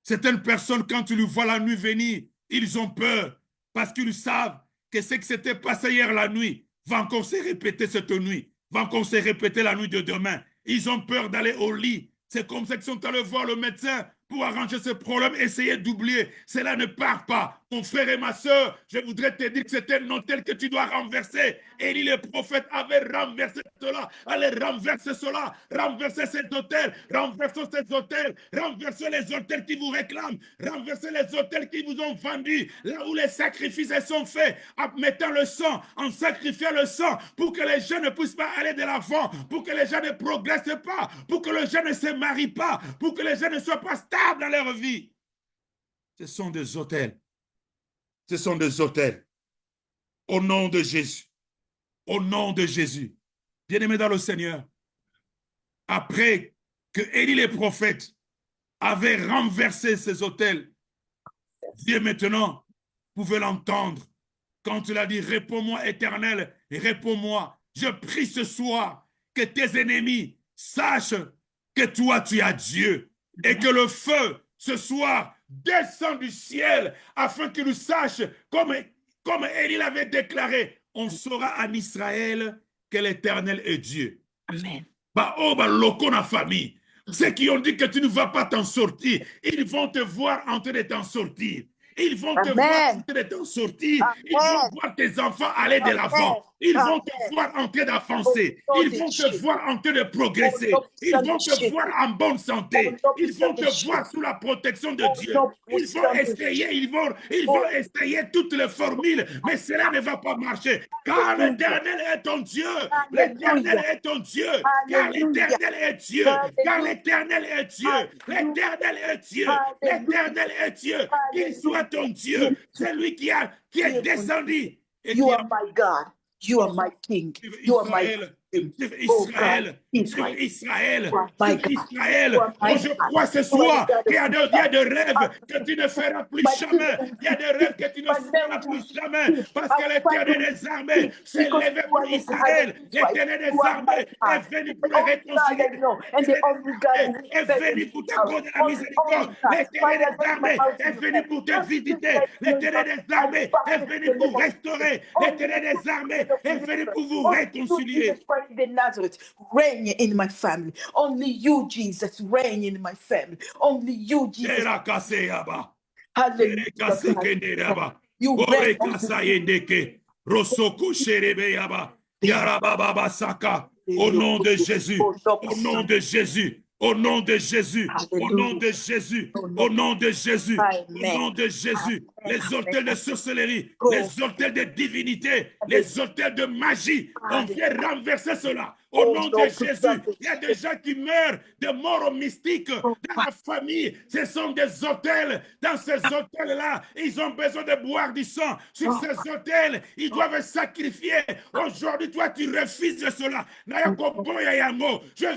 Certaines personnes, quand tu les vois la nuit venir, ils ont peur parce qu'ils savent que ce qui s'était passé hier la nuit va encore se répéter cette nuit, va encore se répéter la nuit de demain. Ils ont peur d'aller au lit. C'est comme ça qu'ils sont allés voir le médecin pour arranger ce problème, essayer d'oublier. Cela ne part pas. Mon frère et ma soeur, je voudrais te dire que c'est un hôtel que tu dois renverser. Élie le prophète avait renversé cela. Allez, renverser cela. Renverser cet hôtel. Renversons ces hôtels. Renversez les hôtels qui vous réclament. Renversez les hôtels qui vous ont vendus. Là où les sacrifices sont faits. En mettant le sang, en sacrifiant le sang pour que les gens ne puissent pas aller de l'avant. Pour que les gens ne progressent pas. Pour que les gens ne se marient pas. Pour que les gens ne soient pas stables dans leur vie. Ce sont des hôtels. Ce sont des hôtels. Au nom de Jésus. Au nom de Jésus. Bien-aimés dans le Seigneur, après que Élie les prophètes avait renversé ces hôtels, Dieu maintenant pouvait l'entendre. Quand il a dit, réponds-moi éternel, réponds-moi. Je prie ce soir que tes ennemis sachent que toi tu as Dieu et que le feu ce soir descend du ciel afin qu'ils sachent, comme Élie l'avait déclaré, on saura en Israël que l'Éternel est Dieu. Amen. Famille. Ceux qui ont dit que tu ne vas pas t'en sortir, ils vont te voir en train de t'en sortir. Ils vont te voir en train de t'en sortir. Ils vont voir tes enfants aller de l'avant. Ils vont te voir en train d'avancer. Ils vont te voir en train de progresser. Ils vont te voir en bonne santé. Ils vont te voir sous la protection de Dieu. Ils vont essayer, ils vont essayer toutes les formules, mais cela ne va pas marcher. Car l'Éternel est ton Dieu. L'Éternel est ton Dieu. Car l'Éternel est Dieu. Car l'Éternel est Dieu. L'Éternel est Dieu. L'Éternel est Dieu. Qu'il soit ton Dieu. C'est lui qui est descendu. You are my God. You are my King. You are my Israël, Israël, oh, je crois ce Oh, soir qu'il y a des rêves que tu ne feras plus jamais. Il y a des rêves que tu ne feras plus jamais. Parce que l'Éternel des armées s'est levé pour Israël. L'Éternel des armées est venu pour les réconcilier. Est venu pour t'accorder la miséricorde. L'Éternel des armées est venu pour te visiter. L'Éternel des armées est venu pour restaurer. L'Éternel des armées est venu pour vous réconcilier. The Nazareth, reign in my family. Only you, Jesus, reign in my family. Only you, Jesus. Hallelujah. You reign. Au nom de Jésus, au nom de Jésus, au nom de Jésus, au nom de Jésus, au nom de Jésus, au nom de Jésus, les hôtels de sorcellerie, les hôtels de divinité, les hôtels de magie, on vient renverser cela. Au nom de Jésus, il y a des gens qui meurent de mort mystique dans la famille. Ce sont des hôtels. Dans ces hôtels-là, ils ont besoin de boire du sang. Sur ces hôtels, ils doivent sacrifier. Aujourd'hui, toi, tu refuses cela. Je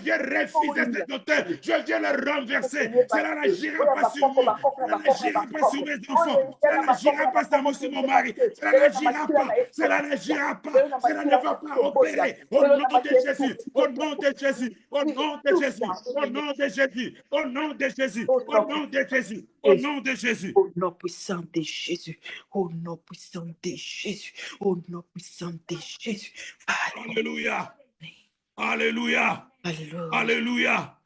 viens refuser ces hôtels. Je viens les renverser. Cela n'agira pas sur moi. Cela n'agira pas sur mes enfants. Cela n'agira pas sur mon mari. Cela n'agira pas. Cela n'agira pas. Cela ne va pas opérer. Au nom de Jésus. Au nom de Jésus, au nom de Jésus, au nom de Jésus, au nom de Jésus, au nom de Jésus, au nom de Jésus. Au nom puissant de Jésus, au nom puissant de Jésus, au nom puissant de Jésus. Alléluia. Alléluia. Alléluia. Alléluia.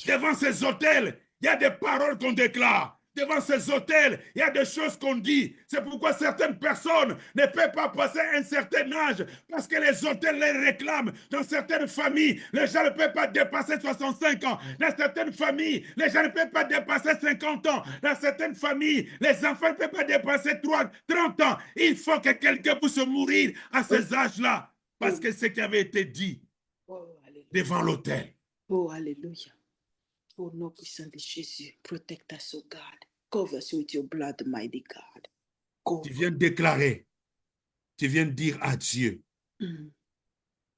Devant ces hôtels, il y a des paroles qu'on déclare. Devant ces hôtels, il y a des choses qu'on dit. C'est pourquoi certaines personnes ne peuvent pas passer un certain âge parce que les hôtels les réclament. Dans certaines familles, les gens ne peuvent pas dépasser 65 ans. Dans certaines familles, les gens ne peuvent pas dépasser 50 ans. Dans certaines familles, les enfants ne peuvent pas dépasser 30 ans. Il faut que quelqu'un puisse mourir à ces âges-là parce que c'est ce qui avait été dit devant l'autel. Oh, alléluia. Au nom puissant de Jésus, protect us, oh God. Cover us with your blood, mighty God. Tu viens de déclarer tu viens de dire à Dieu, Mm.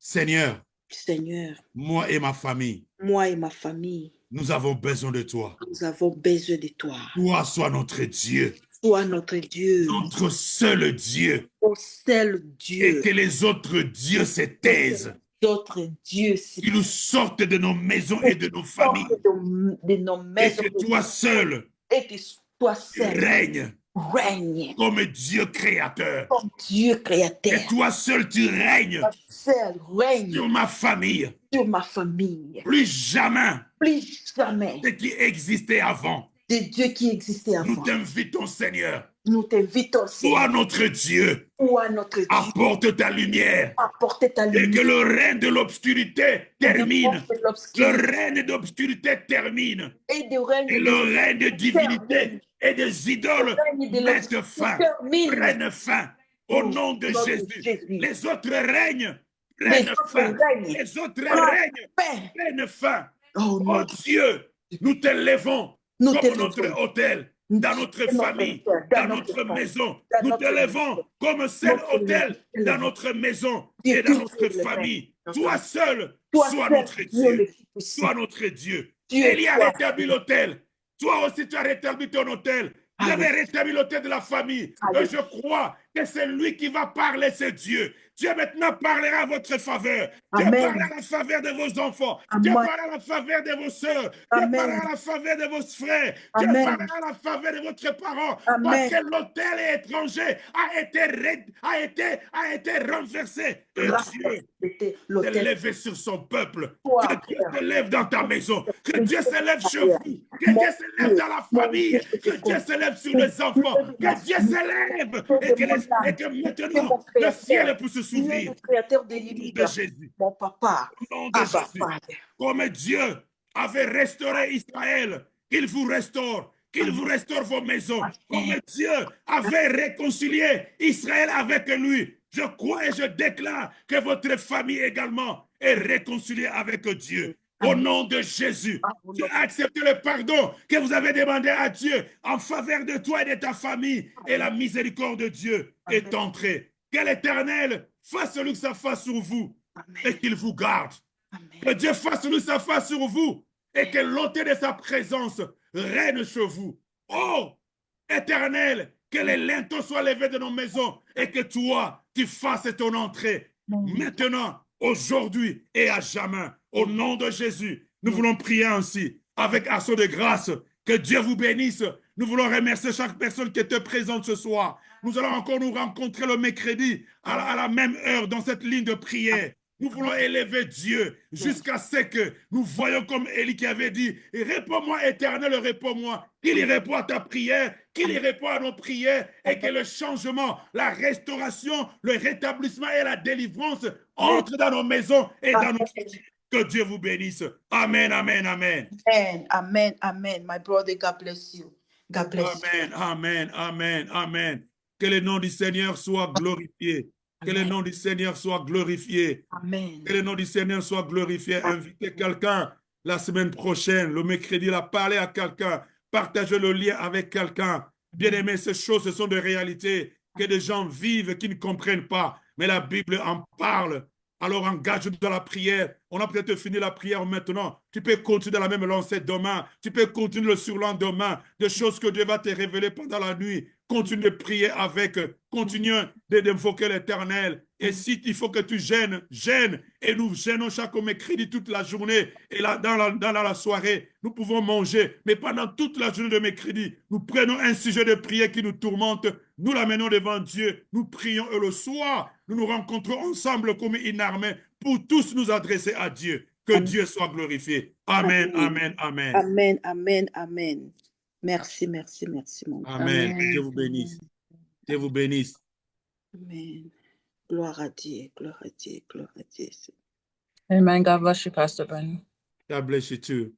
Seigneur, Seigneur, moi et ma famille, moi et ma famille, nous avons besoin de toi. nous avons besoin de toi. Toi, sois notre Dieu, Sois notre Dieu, notre seul Dieu, au seul et Dieu. que les autres dieux se taisent, D'autres dieux, qu'ils nous sortent de nos maisons et de nos familles, de nos et maisons, que toi seul et que toi seul règnes règne comme Dieu créateur. comme Dieu Et créateur. toi seul tu règnes Toi seul règne sur ma famille. sur ma famille. Plus jamais Plus jamais ce qui existait avant. de Dieu qui existait Nous avant. t'invitons, Seigneur. Nous t'invitons, Toi, Seigneur, notre Dieu, toi, notre Dieu, apporte ta lumière apporter ta et que lumière. le règne de l'obscurité Et de termine. de Le l'obscurité règne d'obscurité termine. et de règne Et de le règne de l'obscurité termine. divinité et des Le idoles règne de mette l'obscurité fin, termine. prenne fin. Au nom de nom de Jésus. Jésus. Les autres règnes Les prennent autres fin. règnes Les autres prennent règnes fin. prennent fin. Oh Oh non, Dieu, nous te lèvons nous comme t'élevons. notre hôtel, dans notre famille, dans notre maison. dans Nous notre te lèvons maison. comme seul Notre hôtel maison. dans notre maison Dieu, et dans tu notre es le famille. règne. Toi seul, Toi sois seul, notre Dieu le Dieu. Tout-Puissant. Sois notre Dieu. Dieu, Élie a toi. rétabli l'hôtel. Toi aussi, tu as rétabli ton hôtel. Vous avez Alléluia. rétabli l'hôtel de la famille. Et Alléluia. je crois que c'est lui qui va parler, c'est Dieu. Dieu maintenant parlera à votre faveur. Dieu Amen. parlera à la faveur de vos enfants. Amen. Dieu parlera à la faveur de vos soeurs. Dieu Amen. parlera à la faveur de vos frères. Dieu Amen. parlera à la faveur de votre parents. Amen. Parce que l'hôtel étranger a été renversé. Et Dieu C'était se l'hôtel. lever sur son peuple. Toi, Que Dieu Père. se lève dans ta maison. Que Que Dieu Dieu se lève chez soit vous. Que mon Dieu se lève Dieu, dans la mon famille. Dieu, je te Que Dieu compte. se lève sur Que les enfants. Dieu de ma Que Dieu famille, se lève. Dieu Et de mon âme, que Dieu maintenant, mon le ciel créateur, puisse Dieu s'ouvrir. le créateur de Au nom de l'univers, Jésus. mon papa, Au nom de Abba, Jésus. Père. Comme Dieu avait restauré Israël, qu'il vous restaure. Qu'il vous restaure vos maisons. Comme Dieu avait réconcilié Israël avec lui. Je crois et je déclare que votre famille également est réconciliée avec Dieu. Au nom de Jésus, tu as accepté le pardon que vous avez demandé à Dieu en faveur de toi et de ta famille. Et la miséricorde de Dieu est entrée. Que l'Éternel fasse lui sa face sur vous et qu'il vous garde. Que Dieu fasse lui sa face sur vous et que l'autel de sa présence règne sur vous. Oh, Éternel, que les linteaux soient levés de nos maisons et que toi, tu fasses ton entrée maintenant, aujourd'hui et à jamais. Au nom de Jésus, nous voulons prier ainsi, avec action de grâce. Que Dieu vous bénisse. Nous voulons remercier chaque personne qui était présente ce soir. Nous allons encore nous rencontrer le mercredi à la même heure dans cette ligne de prière. Nous voulons élever Dieu jusqu'à ce que nous voyons comme Élie qui avait dit, réponds-moi éternel, réponds-moi, qu'il y répond à ta prière, qu'il y répond à nos prières et que le changement, la restauration, le rétablissement et la délivrance entrent dans nos maisons et dans nos familles. Que Dieu vous bénisse. Amen, amen, amen. Amen, amen, amen. My brother, God bless you. God bless Amen, you. amen, amen, amen. Que le nom du Seigneur soit glorifié. Que le nom du Seigneur soit glorifié. Amen. Que le nom du Seigneur soit glorifié. Invitez quelqu'un la semaine prochaine, le mercredi, à parler à quelqu'un. Partagez le lien avec quelqu'un. Bien aimé, ces choses, ce sont des réalités que des gens vivent qui ne comprennent pas. Mais la Bible en parle. Alors engage dans la prière. On a peut-être fini la prière maintenant. Tu peux continuer dans la même lancée demain. Tu peux continuer le surlendemain. Des choses que Dieu va te révéler pendant la nuit. Continue de prier avec. Continue d'invoquer l'Éternel. Et si il faut que tu gênes, gêne. Et nous gênons chaque mercredi toute la journée. Et là, dans la soirée, nous pouvons manger. Mais pendant toute la journée de mercredi, nous prenons un sujet de prière qui nous tourmente. Nous l'amenons devant Dieu. Nous prions et le soir, nous nous rencontrons ensemble comme une armée pour tous nous adresser à Dieu. Que Dieu soit glorifié. Amen, amen, amen. Amen, amen, amen. Merci, merci, merci, mon Dieu. Amen. Que Dieu vous bénisse. Dieu vous bénisse. Amen. Gloire à Dieu, gloire à Dieu, gloire à Dieu. Amen. God bless you, Pastor Ben. God bless you too.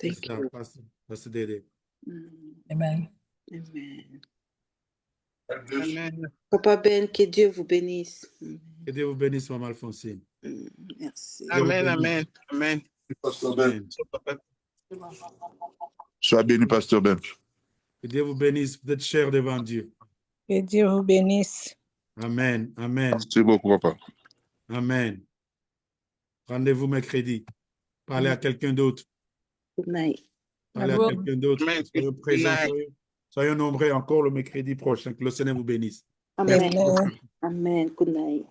Thank you. Pastor Dede. Amen. Amen. Amen. Papa Ben, que Dieu vous bénisse. Que Dieu vous bénisse, Maman Alphonsine. Merci. Amen, amen, amen. Pasteur Ben. Amen. Sois béni, Pasteur Ben. Que Dieu vous bénisse. Vous êtes cher devant Dieu. Que Dieu vous bénisse. Amen. Amen. Merci beaucoup, papa. Amen. Rendez-vous mercredi. Parlez à quelqu'un d'autre. Good night. Parlez à Amen. quelqu'un d'autre. Amen. Soyons présents. Good night. Soyons nombreux encore le mercredi prochain. Que le Seigneur vous bénisse. Amen. Merci beaucoup. Amen. Good night.